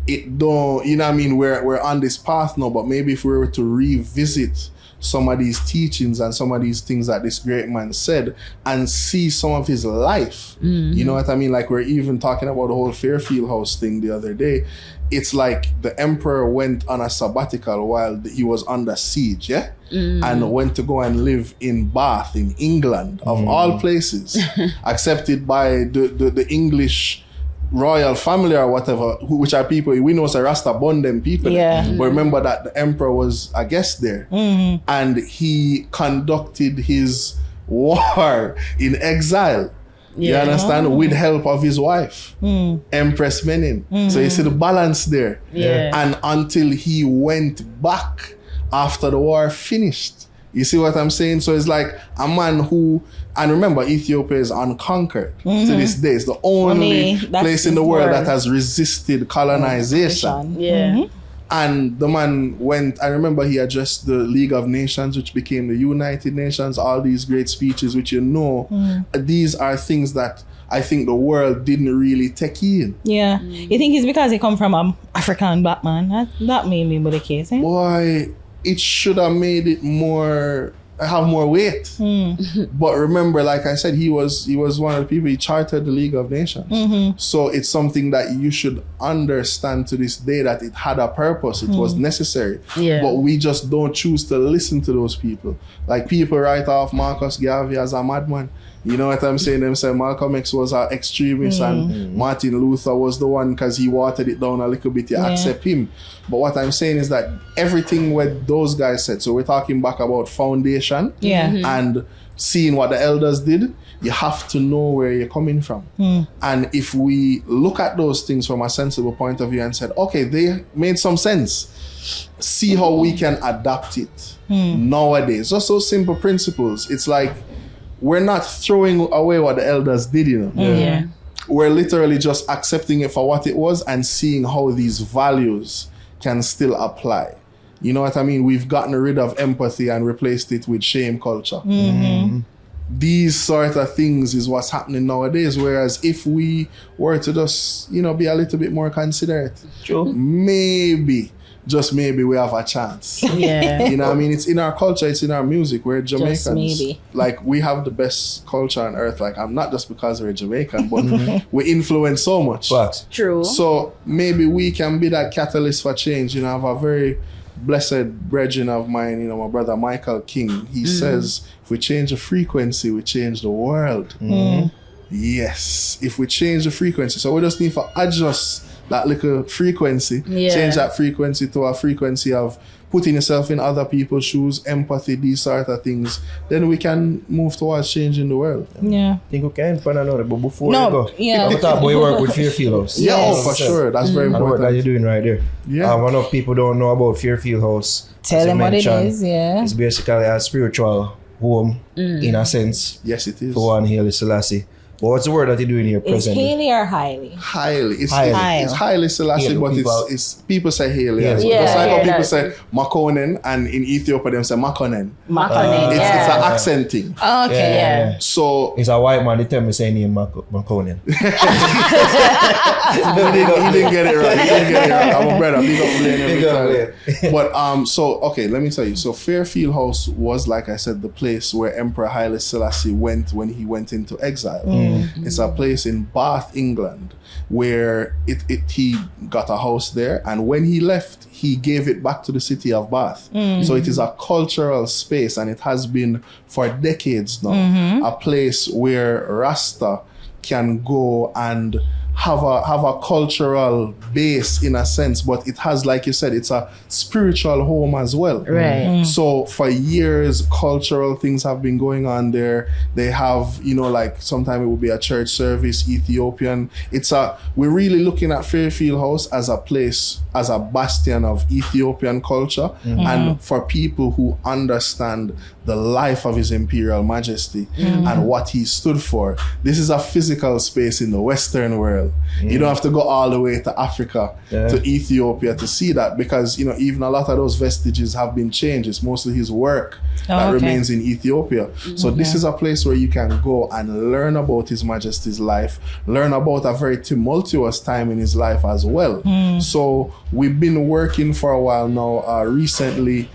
A: it don't, you know what I mean? We're on this path now, but maybe if we were to revisit some of these teachings and some of these things that this great man said and see some of his life, you know what I mean? Like, we're even talking about the whole Fairfield House thing the other day. It's like the emperor went on a sabbatical while he was under siege, and went to go and live in Bath in England, of all places, accepted by the English royal family or whatever, which are people we know, so Rasta born them people. But remember that the emperor was a guest there, and he conducted his war in exile. You understand? With help of his wife, Empress Menin. So you see the balance there. And until he went back after the war finished, You see what I'm saying? So it's like a man who, and remember, Ethiopia is unconquered to this day. It's the only place in the world that has resisted colonization.
D: Yeah.
A: And the man went, I remember he addressed the League of Nations, which became the United Nations, all these great speeches, which these are things that I think the world didn't really take in.
B: Yeah. You think it's because he come from an African black man? That may be the case, eh?
A: Boy, it should have made it have more weight. But remember, like I said, he was one of the people, he chartered the League of Nations. So it's something that you should understand to this day, that it had a purpose, it was necessary. But we just don't choose to listen to those people. Like people write off Marcus Garvey as a madman. You know what I'm saying? Them say Malcolm X was an extremist and Martin Luther was the one because he watered it down a little bit. You accept him. But what I'm saying is that everything what those guys said, so we're talking back about foundation and seeing what the elders did, you have to know where you're coming from. And if we look at those things from a sensible point of view and said, okay, they made some sense, see how we can adapt it nowadays. Just so simple principles. It's like, we're not throwing away what the elders did, you know. We're literally just accepting it for what it was and seeing how these values can still apply. You know what I mean? We've gotten rid of empathy and replaced it with shame culture. These sort of things is what's happening nowadays. Whereas if we were to just, be a little bit more considerate, maybe, just maybe, we have a chance. You know what I mean? It's in our culture, it's in our music. We're Jamaicans. Just maybe. Like, we have the best culture on earth. Like, I'm not just because we're Jamaican, but we influence so much.
D: True.
A: So maybe we can be that catalyst for change. I have a very blessed brethren of mine, my brother Michael King. He says, if we change the frequency, we change the world. Yes. If we change the frequency. So we just need to adjust that little frequency, change that frequency to a frequency of putting yourself in other people's shoes, empathy, these sort of things, then we can move towards changing the world.
C: I think we can find another, but before we go, I thought we work with Fairfield House.
A: For sure. That's very important.
C: And the work that you're doing right there. One of people don't know about Fairfield House.
B: Tell them what it is,
C: It's basically a spiritual home, in a sense.
A: Yes, it is.
C: For one Haile Selassie. But what's the word that you're doing here presently?
B: Is Haile or Haile?
A: Haile. It's Haile Selassie, but it's people say Haile. Just like how people say Makonnen, and in Ethiopia them say Makonnen. It's an accent thing.
B: Okay.
A: So
C: it's a white man, they tell me saying name Makonnen.
A: He didn't get it right. I'm a brother. Big up. But so okay, let me tell you. So Fairfield House was, like I said, the place where Emperor Haile Selassie went when he went into exile. It's a place in Bath, England, where he got a house there, and when he left, he gave it back to the city of Bath. So it is a cultural space, and it has been for decades now, a place where Rasta can go and have a cultural base in a sense, but it has, like you said, it's a spiritual home as well. So for years, cultural things have been going on there. They have, like sometimes it will be a church service, Ethiopian. We're really looking at Fairfield House as a place, as a bastion of Ethiopian culture, and for people who understand the life of His Imperial Majesty and what he stood for. This is a physical space in the Western world. You don't have to go all the way to Africa, to Ethiopia to see that, because even a lot of those vestiges have been changed. It's mostly his work that remains in Ethiopia. So this is a place where you can go and learn about His Majesty's life, learn about a very tumultuous time in his life as well. So we've been working for a while now. Recently,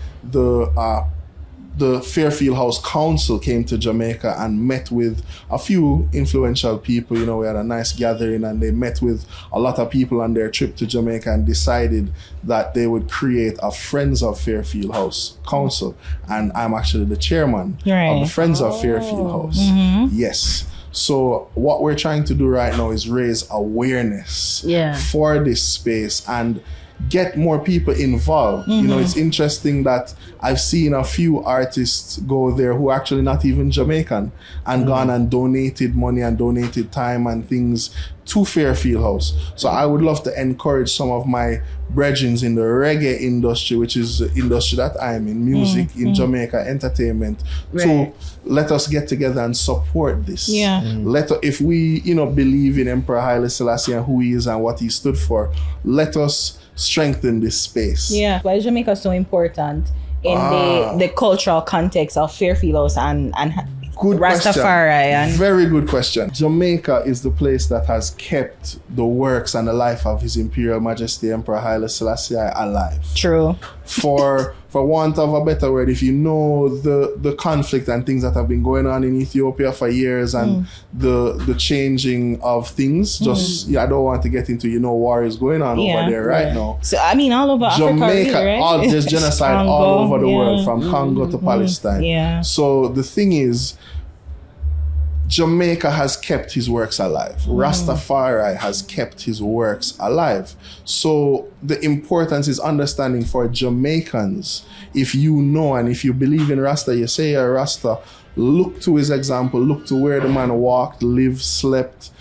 A: the Fairfield House Council came to Jamaica and met with a few influential people. We had a nice gathering, and they met with a lot of people on their trip to Jamaica and decided that they would create a Friends of Fairfield House Council. And I'm actually the chairman of the Friends of Fairfield House. Yes. So what we're trying to do right now is raise awareness for this space. And get more people involved. You know, it's interesting that I've seen a few artists go there who are actually not even Jamaican and gone and donated money and donated time and things to Fairfield House. So I would love to encourage some of my brethren in the reggae industry, which is the industry that I'm in, music in Jamaica, entertainment, to let us get together and support this. If we, you know, believe in Emperor Haile Selassie and who he is and what he stood for, let us strengthen this space.
B: Yeah. Why is Jamaica so important in the cultural context of Fairfield House and
A: good
B: Rastafari?
A: And very good question. Jamaica is the place that has kept the works and the life of His Imperial Majesty Emperor Haile Selassie alive.
B: True.
A: For want of a better word, if you know the conflict and things that have been going on in Ethiopia for years and the changing of things, I don't want to get into, you know, war is going on over there right now.
B: So I mean, all over
A: Jamaica,
B: Africa, really, right?
A: there's genocide
B: Congo,
A: all over the world, from Congo to Palestine.
B: Yeah.
A: So the thing is, Jamaica has kept his works alive. Rastafari has kept his works alive. So the importance is understanding for Jamaicans, if you know and if you believe in Rasta, you say you're Rasta, look to his example, look to where the man walked, lived, slept,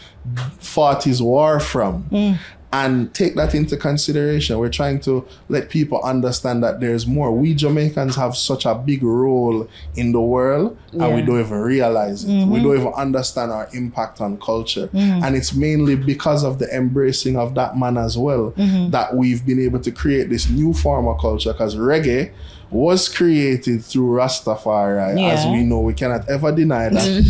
A: fought his war from. And take that into consideration. We're trying to let people understand that there's more. We Jamaicans have such a big role in the world and we don't even realize it. We don't even understand our impact on culture. And it's mainly because of the embracing of that man as well that we've been able to create this new form of culture, because reggae was created through Rastafari, as we know. We cannot ever deny that.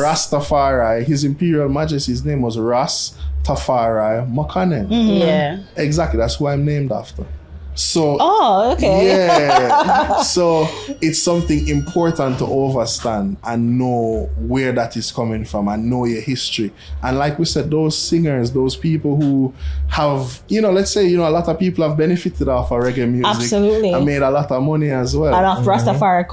A: Rastafari, His Imperial Majesty's name was Rastafari Makonnen.
D: Yeah.
A: Exactly, that's who I'm named after. So so it's something important to understand and know where that is coming from and know your history. And like we said, those singers, those people who have, you know, let's say, you know, a lot of people have benefited off of reggae music.
B: Absolutely.
A: And made a lot of money as well.
B: And of Rastafari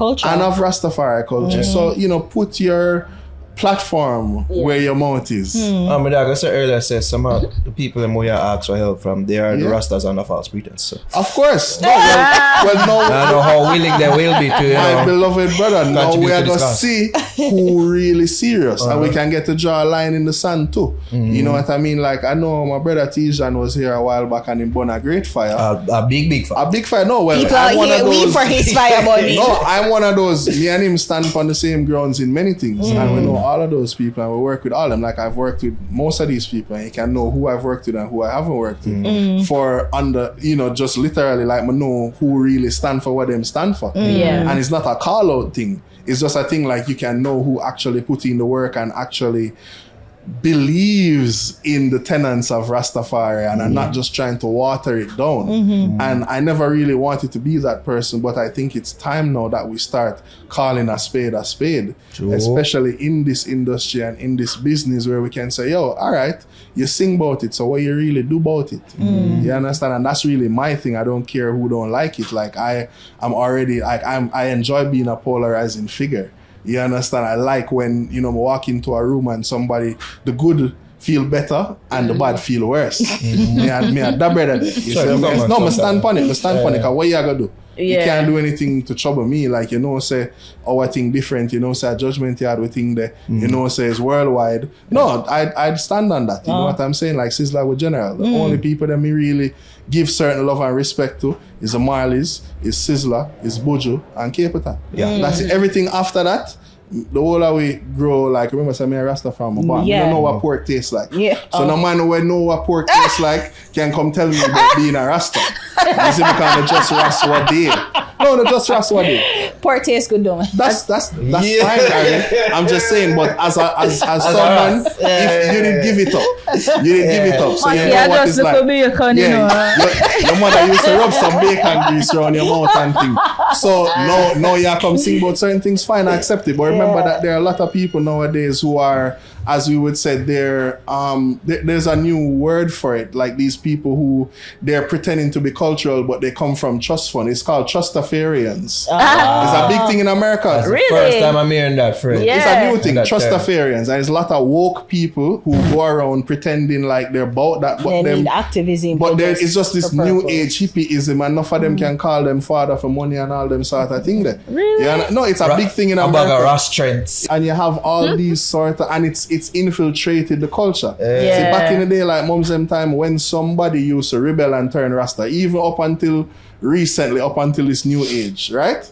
B: culture.
A: So, you know, put your platform where your mouth is.
C: Like I said earlier, some of the people that we ask for help from, they are the Rastas under false pretense. So.
A: Of course. No, well,
C: I know how willing they will be to, you
A: my
C: know,
A: beloved brother, now we are going to see who really serious. And we can get to draw a line in the sand too. You know what I mean? Like, I know my brother Tijan was here a while back and he burned a great fire.
C: A big fire.
A: A big fire. No, well,
B: people
A: I'm one of those.
B: We for his fire money.
A: No, I'm one of those. Me and him stand on the same grounds in many things. And we know all of those people and we work with all of them. Like, I've worked with most of these people and you can know who I've worked with and who I haven't worked with for under, you know, just literally like me know who really stand for what them stand for. And it's not a call out thing. It's just a thing like you can know who actually put in the work and actually believes in the tenets of Rastafari and are not just trying to water it down. And I never really wanted to be that person, but I think it's time now that we start calling a spade, especially in this industry and in this business where we can say, yo, all right, you sing about it, so what you really do about it? You understand? And that's really my thing. I don't care who don't like it. Like I enjoy being a polarizing figure. You understand? I like when, you know, I walk into a room and somebody, the good feel better and the bad feel worse. Me and that brother there. No, I stand on it. Because what you gonna do? You can't do anything to trouble me. Like, you know, say our thing different. You know, say a judgment yard with thing there. You know, say it's worldwide. No, I'd stand on that. You know what I'm saying? Like Sizzla with General. The only people that me really give certain love and respect to is the Marleys, is Sizzla, is Buju, and Capitan. That's it. Everything after that, the whole of we grow, like, remember say me a Rasta from my barn. You don't know what pork tastes like. So no man who know what pork tastes like can come tell me about being a Rasta. You see me kind of just Rasta what day. No, just Rasta what day.
B: Pork tastes good though.
A: That's fine, Aaron. I'm just saying, but as someone, if you didn't give it up. So you know what it's like. Your mother used to rub some bacon grease around your mouth and things. So no, you come sing about certain things, fine, I accept it. But remember that there are a lot of people nowadays who are as we would say, there's a new word for it. Like these people who they're pretending to be cultural, but they come from trust fund. It's called Rastafarians. It's a big thing in America.
C: That's the first time I'm hearing that phrase.
A: It's a new thing, Rastafarians. And there's a lot of woke people who go around pretending like they're about that. But
B: they need activism.
A: But it's just this new age hippieism, and enough of them can call them father for money and all them sort of thing there.
B: Really?
A: Yeah, no, it's a big thing in America.
C: About Rastafarians.
A: And you have all these sort of, and it's infiltrated the culture.
B: Yeah.
A: See, back in the day, like mums them time, when somebody used to rebel and turn Rasta, even up until recently, up until this new age, right?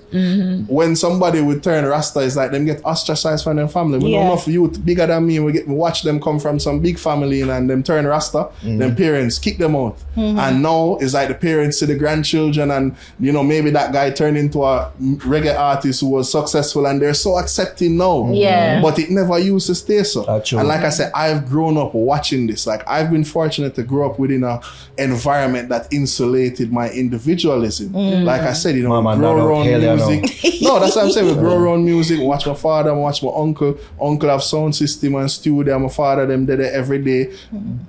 A: When somebody would turn Rasta, it's like them get ostracized from their family. We know enough youth bigger than me, we watch them come from some big family and them turn Rasta, them parents kick them out. And now it's like the parents see the grandchildren, and you know, maybe that guy turned into a reggae artist who was successful, and they're so accepting now. But it never used to stay so. And like I said, I've grown up watching this. Like I've been fortunate to grow up within an environment that insulated my individualism. Like I said, you know, we grow around music. No, that's what I'm saying. We grow around music, watch my father, watch my uncle. Uncle have sound system and studio. My father, them did it every day.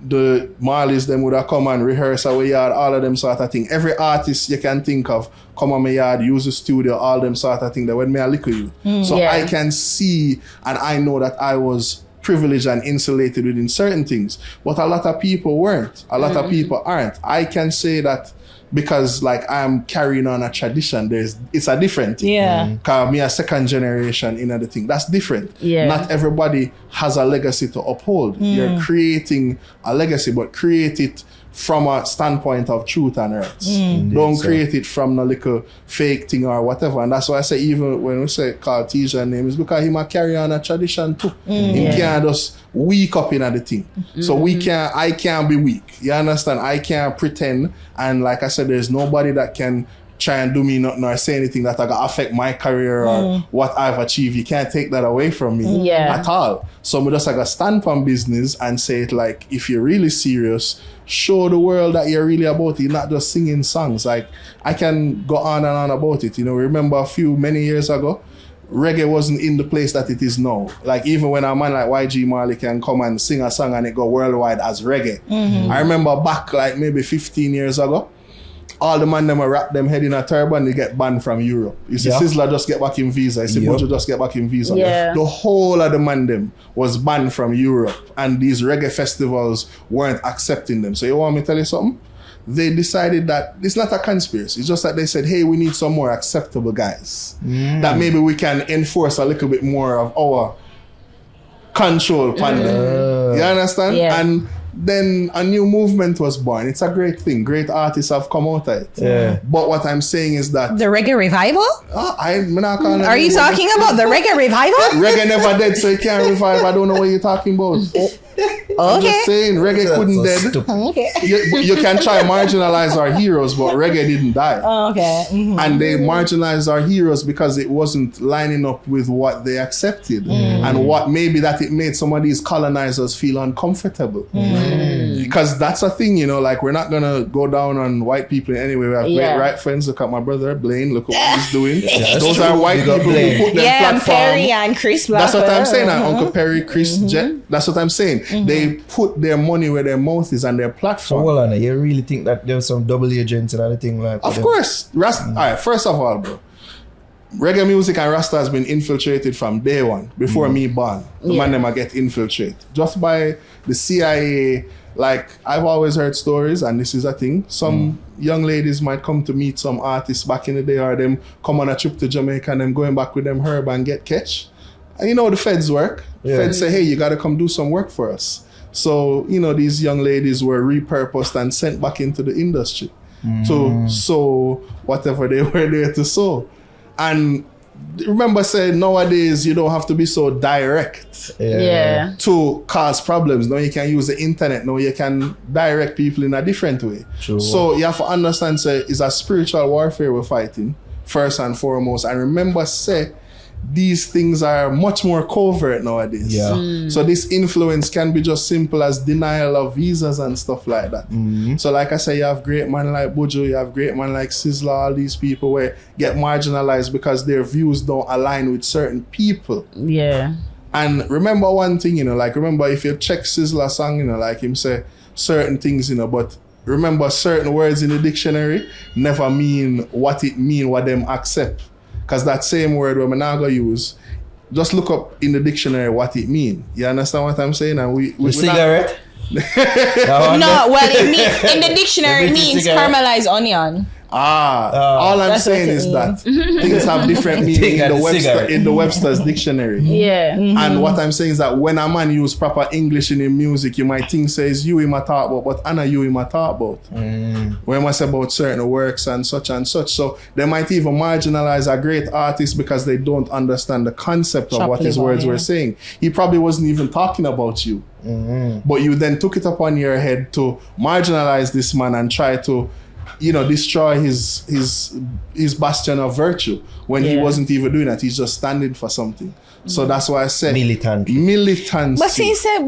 A: The Marleys, them would have come and rehearse our yard, all of them sort of thing. Every artist you can think of, come on my yard, use the studio, all them sort of thing. That when me I look at you. So I can see and I know that I was privileged and insulated within certain things. But a lot of people weren't. A lot of people aren't. I can say that because like I'm carrying on a tradition, it's a different thing. Cause me a second generation in the thing. That's different. Not everybody has a legacy to uphold. You're creating a legacy, but create it from a standpoint of truth and earth. Don't create it from a little fake thing or whatever. And that's why I say, even when we say Cartesian name, is because he might carry on a tradition too. He can't just weak up in the thing. So I can't be weak. You understand? I can't pretend. And like I said, there's nobody that can try and do me nothing or say anything that I got affect my career or what I've achieved. You can't take that away from me at all. So we just like a stand on business and say it like, if you're really serious, show the world that you're really about it, not just singing songs. Like I can go on and on about it. You know, remember many years ago, reggae wasn't in the place that it is now. Like even when a man like YG Marley can come and sing a song and it go worldwide as reggae. I remember back like maybe 15 years ago, all the man them wrap them head in a turban, they get banned from Europe. You see, Sizzla just get back in visa. You see, Buju just get back in visa. The whole of the man them was banned from Europe, and these reggae festivals weren't accepting them. So you want me to tell you something? They decided that it's not a conspiracy. It's just that they said, hey, we need some more acceptable guys. That maybe we can enforce a little bit more of our control upon them. You understand? And then a new movement was born. It's a great thing. Great artists have come out of it. But what I'm saying is that
B: the reggae revival?
A: Are
B: you talking about the reggae revival?
A: Reggae never dead, so it can't revive. I don't know what you're talking about. I'm just saying, reggae couldn't dead. You can try marginalize our heroes, but reggae didn't die. And they marginalized our heroes because it wasn't lining up with what they accepted. And what maybe that it made some of these colonizers feel uncomfortable. Because that's a thing, you know, like we're not gonna go down on white people in any way. We have great right friends. Look at my brother Blaine, look what he's doing. Those are white people who put their platform.
B: Perry and Chris Black.
A: That's what I'm saying. Uncle Perry, Chris Jet. That's what I'm saying. They put their money where their mouth is and their platform.
C: So hold on, you really think that there's some double agents and everything like that?
A: Of course. Alright, first of all, bro, reggae music and Rasta has been infiltrated from day one, before me born. The man them get infiltrated. Just by the CIA. Like, I've always heard stories, and this is a thing. Some young ladies might come to meet some artists back in the day, or them come on a trip to Jamaica and them going back with them herb and get catch. And you know the feds work. Feds say, hey, you got to come do some work for us. So, you know, these young ladies were repurposed and sent back into the industry to sow whatever they were there to sow. And remember saying nowadays you don't have to be so direct to cause problems. Now you can use the internet. Now you can direct people in a different way. So you have to understand, say, it's a spiritual warfare we're fighting, first and foremost. And remember, say, these things are much more covert nowadays. So this influence can be just simple as denial of visas and stuff like that. So like I say, you have great man like Buju, you have great man like Sizzla, all these people where get marginalized because their views don't align with certain people. And remember one thing, remember if you check Sizzla song, like him say certain things, but remember certain words in the dictionary never mean what them accept. Because that same word we're not going to use, just look up in the dictionary what it means. You understand what I'm saying? And we
C: cigarette?
B: No, well, in the dictionary it means caramelized onion.
A: All I'm saying is that things have different meaning in the Webster's dictionary.
D: Yeah.
B: Mm-hmm.
A: And what I'm saying is that when a man use proper English in his music, you might think says you him a talk about, but Anna you him a talk about. When I say about certain works and such. So they might even marginalize a great artist because they don't understand the concept of what his words were saying. He probably wasn't even talking about you. But you then took it upon your head to marginalize this man and try to destroy his bastion of virtue when he wasn't even doing that. He's just standing for something. So that's why I said militancy.
B: But he said,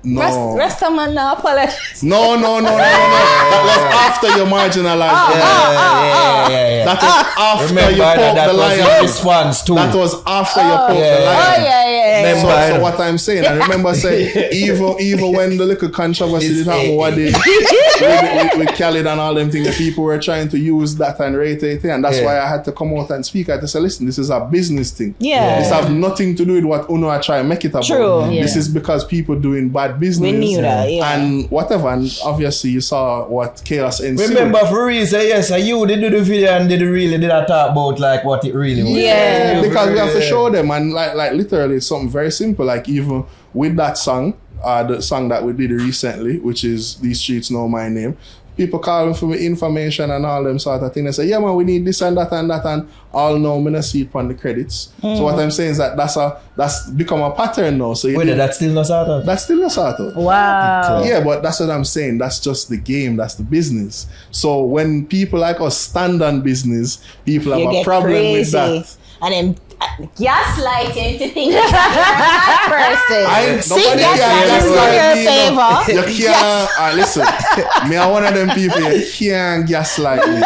B: no. Rastaman now apologize.
A: No. That was after you marginalized
C: Yeah.
A: That was after you poked the lion.
C: Response too.
A: That was after you poked the lion. So what I'm saying, I remember saying, even when the little controversy did happen, what they with Khaled and all them things, the people were trying to use that and rate it, and that's why I had to come out and speak. I had to say, listen, this is a business thing. This have nothing to do with what Uno are trying to make it about.
B: True.
A: This is because people doing bad business.
B: We knew that,
A: and whatever, and obviously you saw what chaos ensued.
C: Remember for real, say yes, you did do the video and did I talk about like what it really was.
B: Yeah.
A: Because we have to show them, and like literally it's something very simple, like even with that song, the song that we did recently, which is These Streets Know My Name, people calling for me information and all them sort of thing. They say, yeah man, we need this and that and that, and all now I'm gonna see it on the credits. So what I'm saying is that that's become a pattern now. So
C: that's still not sorted.
A: That's still not sorted.
D: Wow.
A: Yeah, but that's what I'm saying. That's just the game. That's the business. So when people like us stand on business, people have a problem with that.
B: And then gaslighting to think you're a bad person. See, gaslighting in your favor.
A: You can't, listen, me are one of them people, you can't gaslight me.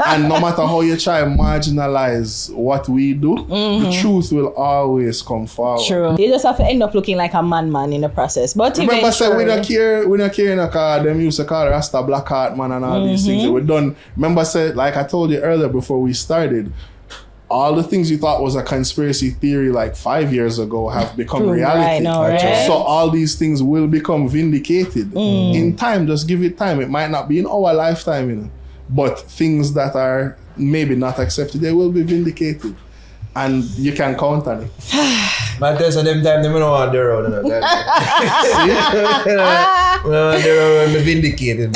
A: And no matter how you try to marginalize what we do, the truth will always come forward.
B: True. You just have to end up looking like a man in the process. But
A: remember, say we don't care in a car, them used to call Rasta Black Heart Man and all these things. We done. Remember, say, like I told you earlier before we started, all the things you thought was a conspiracy theory like 5 years ago have become reality.
B: Right?
A: So all these things will become vindicated in time. Just give it time. It might not be in our lifetime, but things that are maybe not accepted, they will be vindicated. And you can count on it.
C: But there's them time they don't want their own. They're vindicated.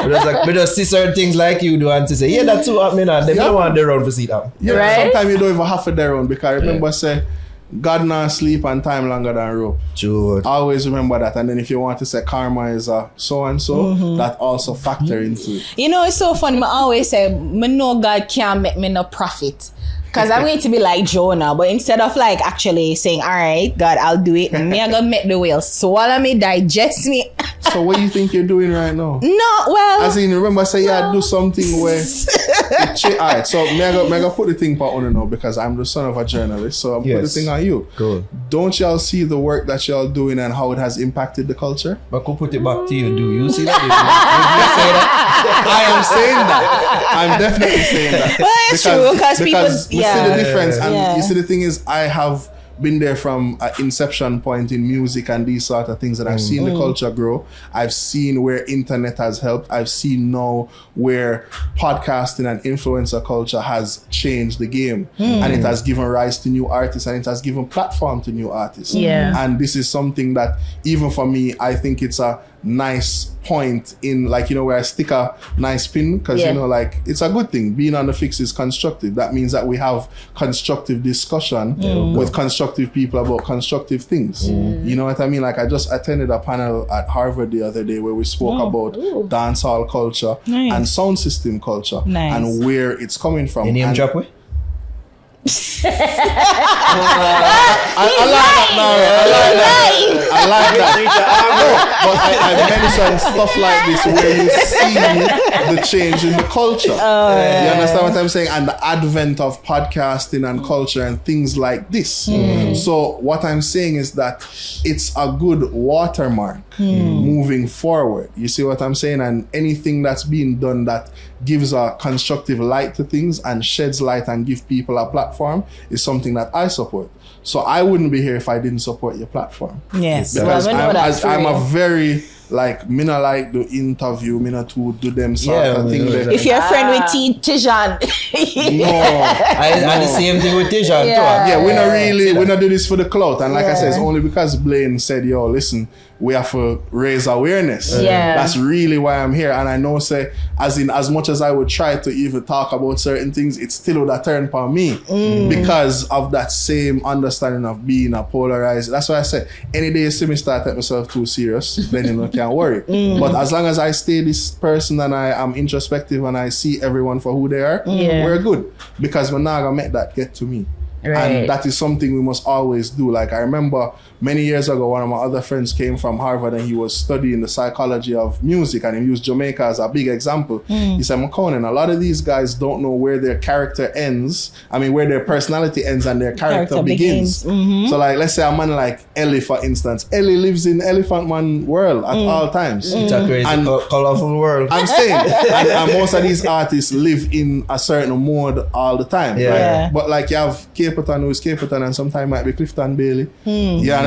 C: We just see certain things like you do and to say, yeah, that's what happening. They don't want their own to see that.
A: Yeah, right? Sometimes you don't even have their own, because remember say, God not sleep and time longer than rope.
C: True.
A: Always remember that. And then if you want to say karma is a so and so, that also factor into it.
B: It's so funny. I always say, I know God can't make me no profit. Because I'm going to be like Jonah, but instead of like actually saying, all right, God, I'll do it, me I'm going to make the whale swallow me, digest me.
A: So what do you think you're doing right now?
B: No, well.
A: As in, remember, say, do something where... Alright, so me I go put the thing on now, because I'm the son of a journalist, so I'm put the thing on you.
C: Cool.
A: Don't y'all see the work that y'all doing and how it has impacted the culture?
C: But go put it back to you. Do you see that?
A: I am saying that. I'm definitely saying that.
B: Well, it's true, because people...
A: We see the difference, and you see the thing is, I have been there from an inception point in music and these sort of things, and I've seen the culture grow. I've seen where internet has helped. I've seen now where podcasting and influencer culture has changed the game, and it has given rise to new artists, and it has given platform to new artists. And this is something that even for me, I think it's a nice point in, like, where I stick a nice pin, because like, it's a good thing. Being on the fix is constructive. That means that we have constructive discussion with constructive people about constructive things. You know what I mean? Like, I just attended a panel at Harvard the other day where we spoke about dancehall culture and sound system culture and where it's coming from.
C: Any name drop way?
A: I like that. But I mentioned stuff like this where you see the change in the culture. You understand what I'm saying? And the advent of podcasting and culture and things like this. So what I'm saying is that it's a good watermark moving forward. You see what I'm saying? And anything that's being done that gives a constructive light to things and sheds light and give people a platform is something that I support. So I wouldn't be here if I didn't support your platform.
B: Yes.
A: Because I'm a very, like, me not like the interview, me not to do them sort of thing.
B: If you're a friend with Tijan.
C: I the same thing with Tijan too.
A: Yeah, we not do this for the clout. And like I said, it's only because Blaine said, yo, listen, we have to raise awareness. That's really why I'm here. And I know, say, as much as I would try to even talk about certain things, it still would have turned upon me because of that same understanding of being a polarized. That's why I said, any day you see me start taking myself too serious, then you can't worry. But as long as I stay this person and I am introspective and I see everyone for who they are, we're good. Because we're not going to make that get to me. Right. And that is something we must always do. Like, I remember many years ago, one of my other friends came from Harvard and he was studying the psychology of music, and he used Jamaica as a big example. He said, Makonnen, a lot of these guys don't know where their character ends. I mean, where their personality ends and their character begins. So, like, let's say a man like Ellie, for instance. Ellie lives in Elephant Man world at all times.
C: It's a crazy, colorful world.
A: I'm saying, and most of these artists live in a certain mode all the time. Right? But like, you have Capleton, who is Capleton, and sometimes might be Clifton Bailey.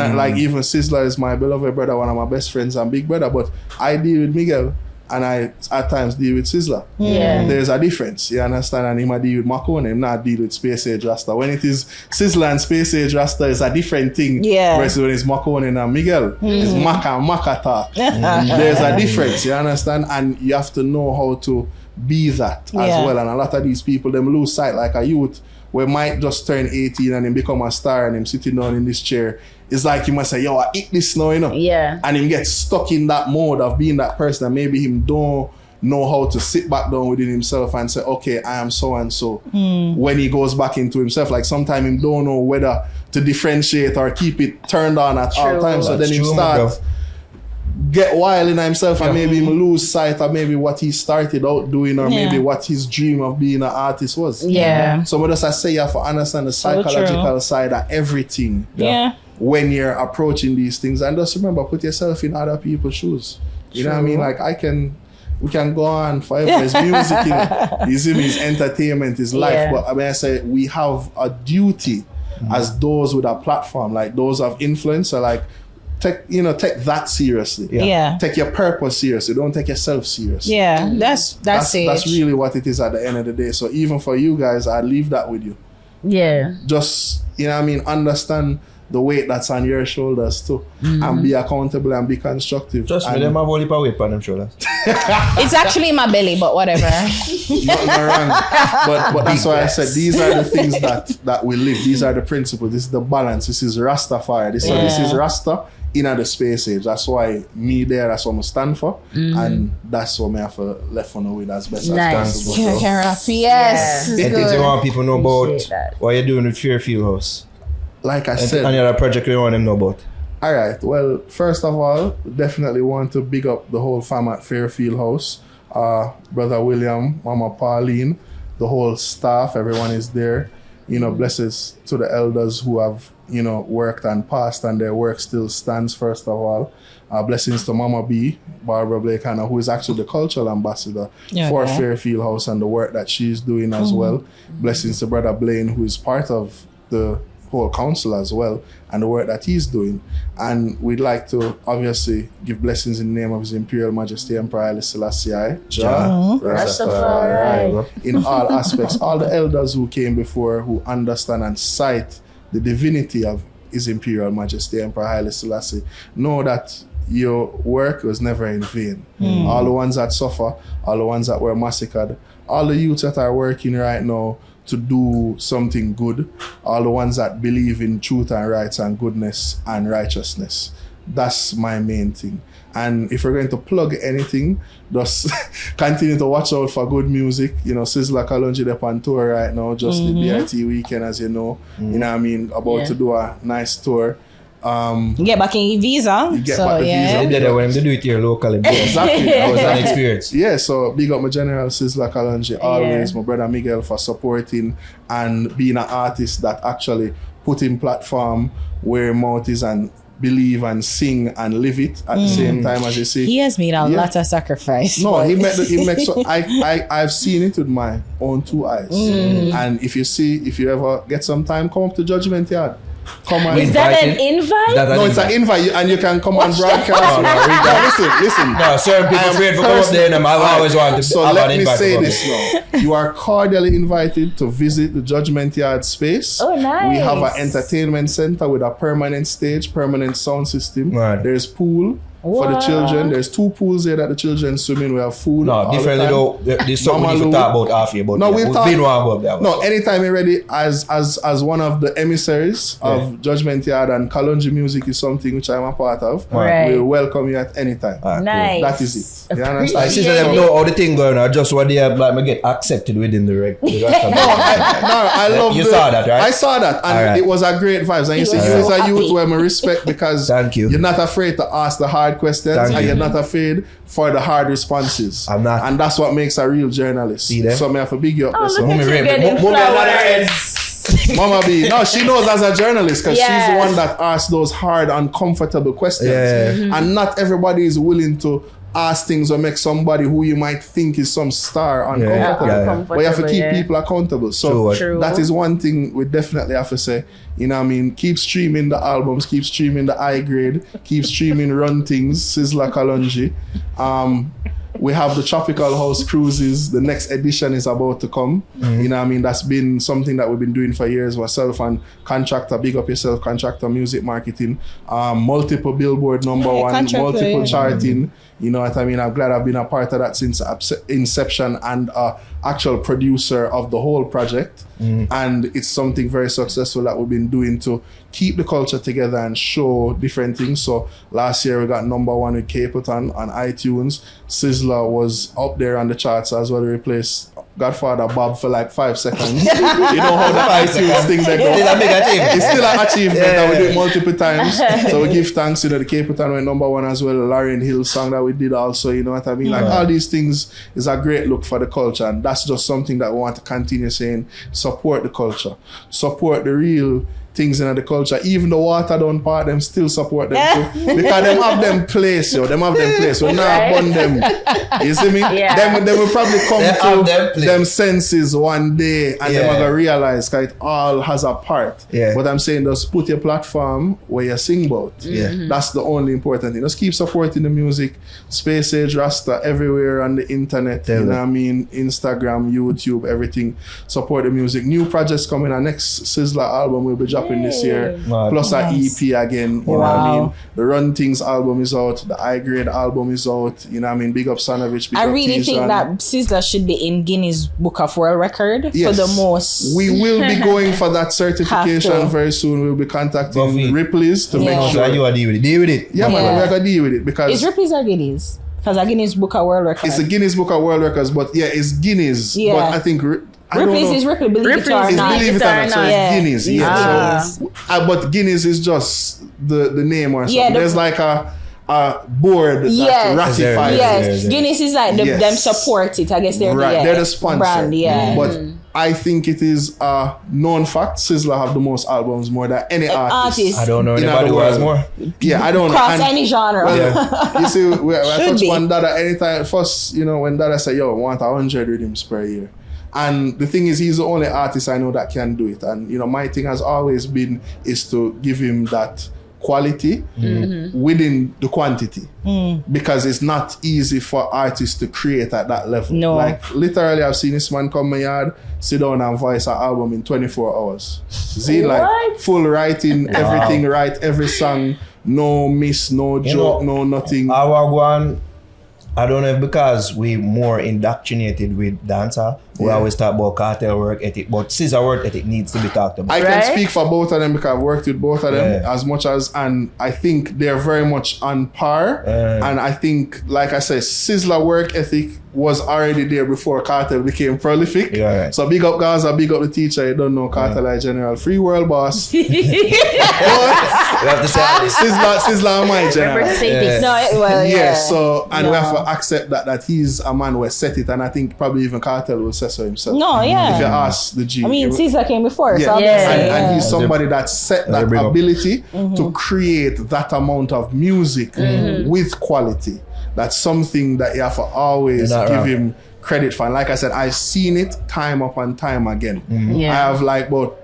A: And like, even Sizzla is my beloved brother, one of my best friends and big brother, but I deal with Miguel and I at times deal with Sizzla. There's a difference, you understand? And he might deal with Makonnen, him not deal with Space Age Rasta. When it is Sizzla and Space Age Rasta, it's a different thing. Versus when it's Makonnen and Miguel, it's Maka talk. There's a difference, you understand? And you have to know how to be that as well. And a lot of these people, them lose sight, like a youth we might just turn 18 and him become a star and him sitting down in this chair. It's like you must say, yo, I eat this now, you know? And him get stuck in that mode of being that person, and maybe him don't know how to sit back down within himself and say, okay, I am so and so. When he goes back into himself, like sometimes him don't know whether to differentiate or keep it turned on at all times. So then him start get wild in himself and maybe him lose sight of maybe what he started out doing or maybe what his dream of being an artist was. So what does I say? You have to understand the psychological side of everything when you're approaching these things. And just remember, put yourself in other people's shoes. You know what I mean? Like we can go on forever. It's music, you see me, it's entertainment, it's life. But I mean, I say we have a duty as those with a platform, like those of influence, so like take that seriously. Take your purpose seriously. Don't take yourself seriously.
B: That's
A: really what it is at the end of the day. So even for you guys, I leave that with you. Just, you know what I mean, understand the weight that's on your shoulders too, and be accountable and be constructive.
C: Trust me, them have only power weight on them shoulders.
B: It's actually my belly, but whatever.
A: Nothing wrong. But that's why I said these are the things that we live. These are the principles. This is the balance. This is Rastafari. This is Rasta in the space age. That's why me there, that's what I stand for. And that's what I have to left on with as best as possible.
B: Yes.
C: Anything you want people know about what you're doing with Fairfield House?
A: Like I said,
C: any other project you want them know about?
A: All right. Well, first of all, definitely want to big up the whole fam at Fairfield House. Brother William, Mama Pauline, the whole staff, everyone is there. Blessings to the elders who have, worked and passed, and their work still stands, first of all. Blessings to Mama B, Barbara Blake-Hanna, who is actually the cultural ambassador for Fairfield House and the work that she's doing as well. Blessings to Brother Blaine, who is part of the whole council as well, and the work that he's doing. And we'd like to obviously give blessings in the name of His Imperial Majesty Emperor Haile Selassie, Rastafarians, in all aspects. All the elders who came before, who understand and cite the divinity of His Imperial Majesty Emperor Haile Selassie, know that your work was never in vain. All the ones that suffer, all the ones that were massacred, all the youths that are working right now to do something good, all the ones that believe in truth and rights and goodness and righteousness. That's my main thing. And if you're going to plug anything, just continue to watch out for good music. You know, Sizzla Kalonji they're on tour right now, just the BIT weekend, as you know. You know what I mean? About to do a nice tour.
B: You get back in your visa.
A: You get back the visa.
C: They when they do it here locally.
A: Exactly.
C: That was an experience.
A: Yeah, so big up my general Sizzla Kalonji, always my brother Miguel for supporting and being an artist that actually put in platform where mouth is and believe and sing and live it at the same time, as you see.
B: He has made a lot of sacrifice.
A: No, he makes so I've seen it with my own two eyes. And if you ever get some time, come up to Judgment Yard. Come on.
D: Is that an invite?
A: No, it's an invite, and you can come and broadcast. Listen.
C: No, certain people afraid to come up there, and I always want to.
A: So let me say this now: you are cordially invited to visit the Judgment Yard space.
D: Oh, nice!
A: We have an entertainment center with a permanent stage, permanent sound system.
C: Right.
A: There's pool. For the children, there's 2 pools there that the children swim in. We have food.
C: No, differently though. There's something we need to talk about after. But
A: no, we'll talk
C: about that.
A: No, anytime you're ready, as one of the emissaries of Judgment Yard and Kalonji Music is something which I'm a part of.
D: Right.
A: We'll welcome you at any time.
D: Nice.
A: That is it. You understand?
C: I see them know how the thing going on. Just what they have like get accepted within the reg.
A: I love
C: you saw that, right?
A: I saw that, and it was a great vibes. And you see, you as a youth where I respect because
C: thank you.
A: You're not afraid to ask the hard questions, and you're not afraid for the hard responses.
C: I'm not,
A: and that's what makes a real journalist.
C: See that?
A: So I have to big you up.
D: Oh, look at you
A: Mama B, no, she knows as a journalist because she's the one that asks those hard, uncomfortable questions, and not everybody is willing to ask things or make somebody who you might think is some star uncomfortable. But you have to keep people accountable. So that is one thing we definitely have to say. You know what I mean? Keep streaming the albums, keep streaming the high grade, keep streaming Run Things, Sizzla Kalonji. We have the Tropical House Cruises. The next edition is about to come. You know what I mean? That's been something that we've been doing for years. Myself and Contractor, big up yourself, Contractor Music Marketing. Multiple Billboard #1, multiple charting. You know what I mean? I'm glad I've been a part of that since inception and actual producer of the whole project. And it's something very successful that we've been doing to keep the culture together and show different things. So last year we got #1 with Capoton on iTunes. Sizzla was up there on the charts as well. We replaced Godfather Bob for like 5 seconds. You know how the iTunes thing they go. It's still an achievement and we do it multiple times. So we give thanks. You know, the Capoton went #1 as well. Lauryn Hill song that we did also. You know what I mean? Like all these things is a great look for the culture, and that's just something that we want to continue saying. Support the culture. Support the real things in the culture. Even the water down part, them still support them too. Because them have them place, yo. Them have them place. We're not upon them. You see me? Them will probably come to them senses one day and them are going to realize that it all has a part. But I'm saying just put your platform where you sing about. That's the only important thing. Just keep supporting the music. Space Age Rasta everywhere on the internet. You know what I mean? Instagram, YouTube, everything. Support the music. New projects coming. Our next Sizzla album will be dropping this year, plus an EP again. You know what I mean? The Run Things album is out, the High Grade album is out. You know what I mean? Big up Sanovich. Big
B: I
A: up
B: really
A: Tijan.
B: think that Sizzla should be in Guinness Book of World Record for the most.
A: We will be going for that certification very soon. We'll be contacting Ripley's to make sure.
C: You are deal with it.
A: Yeah, man, we're gonna deal with it because
B: is Ripley's or Guinness? Because a Guinness Book of World Record.
A: It's a Guinness Book of World Records, but it's Guinness. But I think
B: Ripley's is Ripley, believe it or not.
A: Believe it or not, so it's Guinness. So, but Guinness is just the name or something. There's like a board that ratifies it.
B: Guinness is like them support it. I guess they're
A: the sponsor.
B: Brand,
A: But I think it is a known fact. Sizzla have the most albums more than any artist.
C: I don't know anybody who has more.
A: Yeah, I don't know.
B: Across any genre.
A: Well, you see, I touch one Dada anytime. First, you know, when Dada say, yo, I want 100 rhythms per year. And the thing is, he's the only artist I know that can do it. And, you know, my thing has always been is to give him that quality within the quantity. Because it's not easy for artists to create at that level.
B: No.
A: Like, literally, I've seen this man come my yard, sit down and voice an album in 24 hours. See, like, full writing, everything right, every song, no miss, no joke, no nothing.
C: Our one, I don't know if because we more indoctrinated with dancer, we always talk about cartel work ethic, but Sizzla work ethic needs to be talked about.
A: I can speak for both of them because I've worked with both of them as much as, and I think they're very much on par. And I think, like I said, Sizzla work ethic was already there before cartel became prolific. So big up Gaza, big up the teacher. You don't know cartel like general, free world boss. But Sizzla and my general. So and we have to accept that he's a man who set it, and I think probably even cartel will say so himself. If you ask the G,
B: I mean, Sizzla came before,
A: and he's somebody that set that ability to create that amount of music with quality. That's something that you have to always give him credit for. And like I said, I've seen it time upon time again. I have like about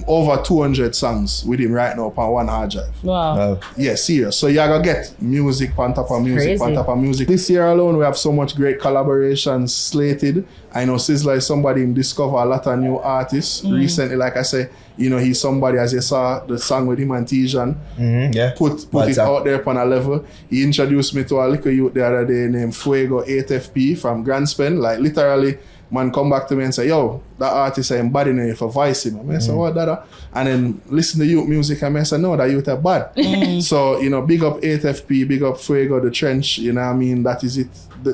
A: over 200 songs with him right now upon one hard drive.
B: Wow.
A: Yeah, serious. So you're gonna get music on top of music on top of music. This year alone, we have so much great collaborations slated. I know Sizzla is somebody who discover a lot of new artists. Recently, like I say, you know, he's somebody, as you saw the song with him and Tijan, put it out there upon a level. He introduced me to a little youth the other day named Fuego 8FP from Grand Spend. Like literally, man come back to me and say, yo, that artist I embodying you for voice him. I say, what that? And then listen to youth music and I say, no, that youth are bad. So, you know, big up 8FP, big up Fuego, The Trench, you know what I mean? That is it.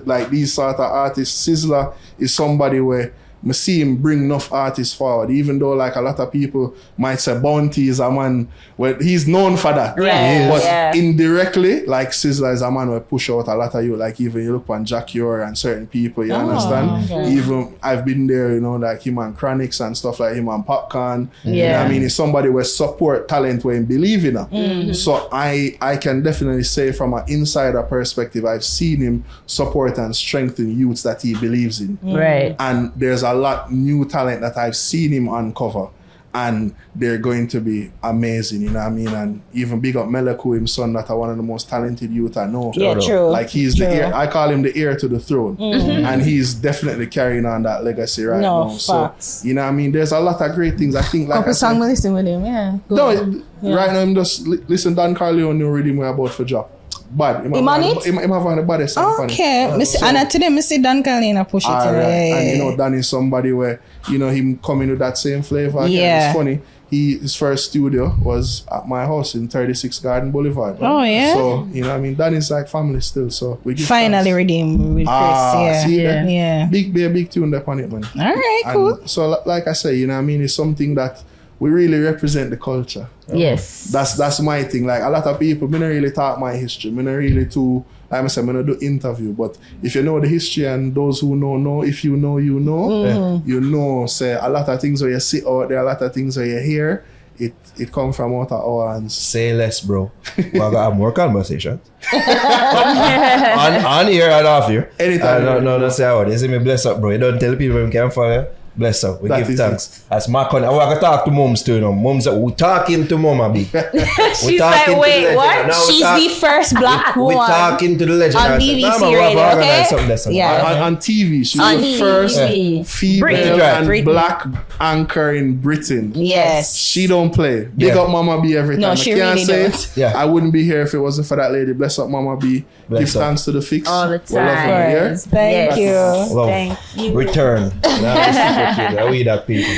A: Like these sort of artists, Sizzla is somebody where I see him bring enough artists forward, even though like a lot of people might say Bounty is a man where he's known for that. But indirectly, like Sizzla is a man who push out a lot of you, like even you look on Jack Yor and certain people, you understand? Even I've been there, you know, like him and Chronics and stuff like him and Popcorn. You know what I mean? He's somebody who support talent where he believe in it. So I can definitely say from an insider perspective, I've seen him support and strengthen youths that he believes in. And there's a lot new talent that I've seen him uncover, and they're going to be amazing, you know what I mean? And even big up Meleku, his son, that are one of the most talented youth I know. Like he's the heir, I call him the heir to the throne, and he's definitely carrying on that legacy right now.
B: Facts.
A: So you know what I mean? There's a lot of great things. I think like
B: couple songs listen with him,
A: right now I'm just listen Don Carleon new rhythm we're about for drop. Bad. Him have one of the baddest songs.
B: Okay. And today I see Dan Carleon push it.
A: And you know, Dan is somebody where, you know, him coming with that same flavor. It's funny. His first studio was at my house in 36 Garden Boulevard.
B: Oh, yeah?
A: So, you know what I mean? Dan is like family still. So we give
B: finally redeemed with Chris.
A: Big tune up on it, man.
B: All right, cool.
A: So like I say, you know what I mean? It's something that we really represent the culture. That's my thing. Like a lot of people, me not really talk my history. Me not really like I say, me not do interview. But if you know the history and those who know, if you know, you know. You know, say a lot of things where you see out there, a lot of things where you hear, it comes from out of our hands.
C: Say less, bro. We're gonna have more conversation. on here and off here.
A: Anytime.
C: No, say how. You see me bless up, bro. You don't tell people we can follow you. Bless up. We give thanks. As Makonnen, I want to talk to moms too. Moms, we talking to Mama B.
D: She's like, wait, what?
B: She's the first black woman.
C: We talking to the legend.
B: On BBC radio,
A: on TV. She's the first female and black anchor in Britain.
B: Yes.
A: She don't play. Big up Mama B every time.
B: No, she really don't.
A: I wouldn't be here if it wasn't for that lady. Bless up Mama B. Give thanks to the fix.
D: All the time.
B: Thank you.
C: Thank you. Return. We that people.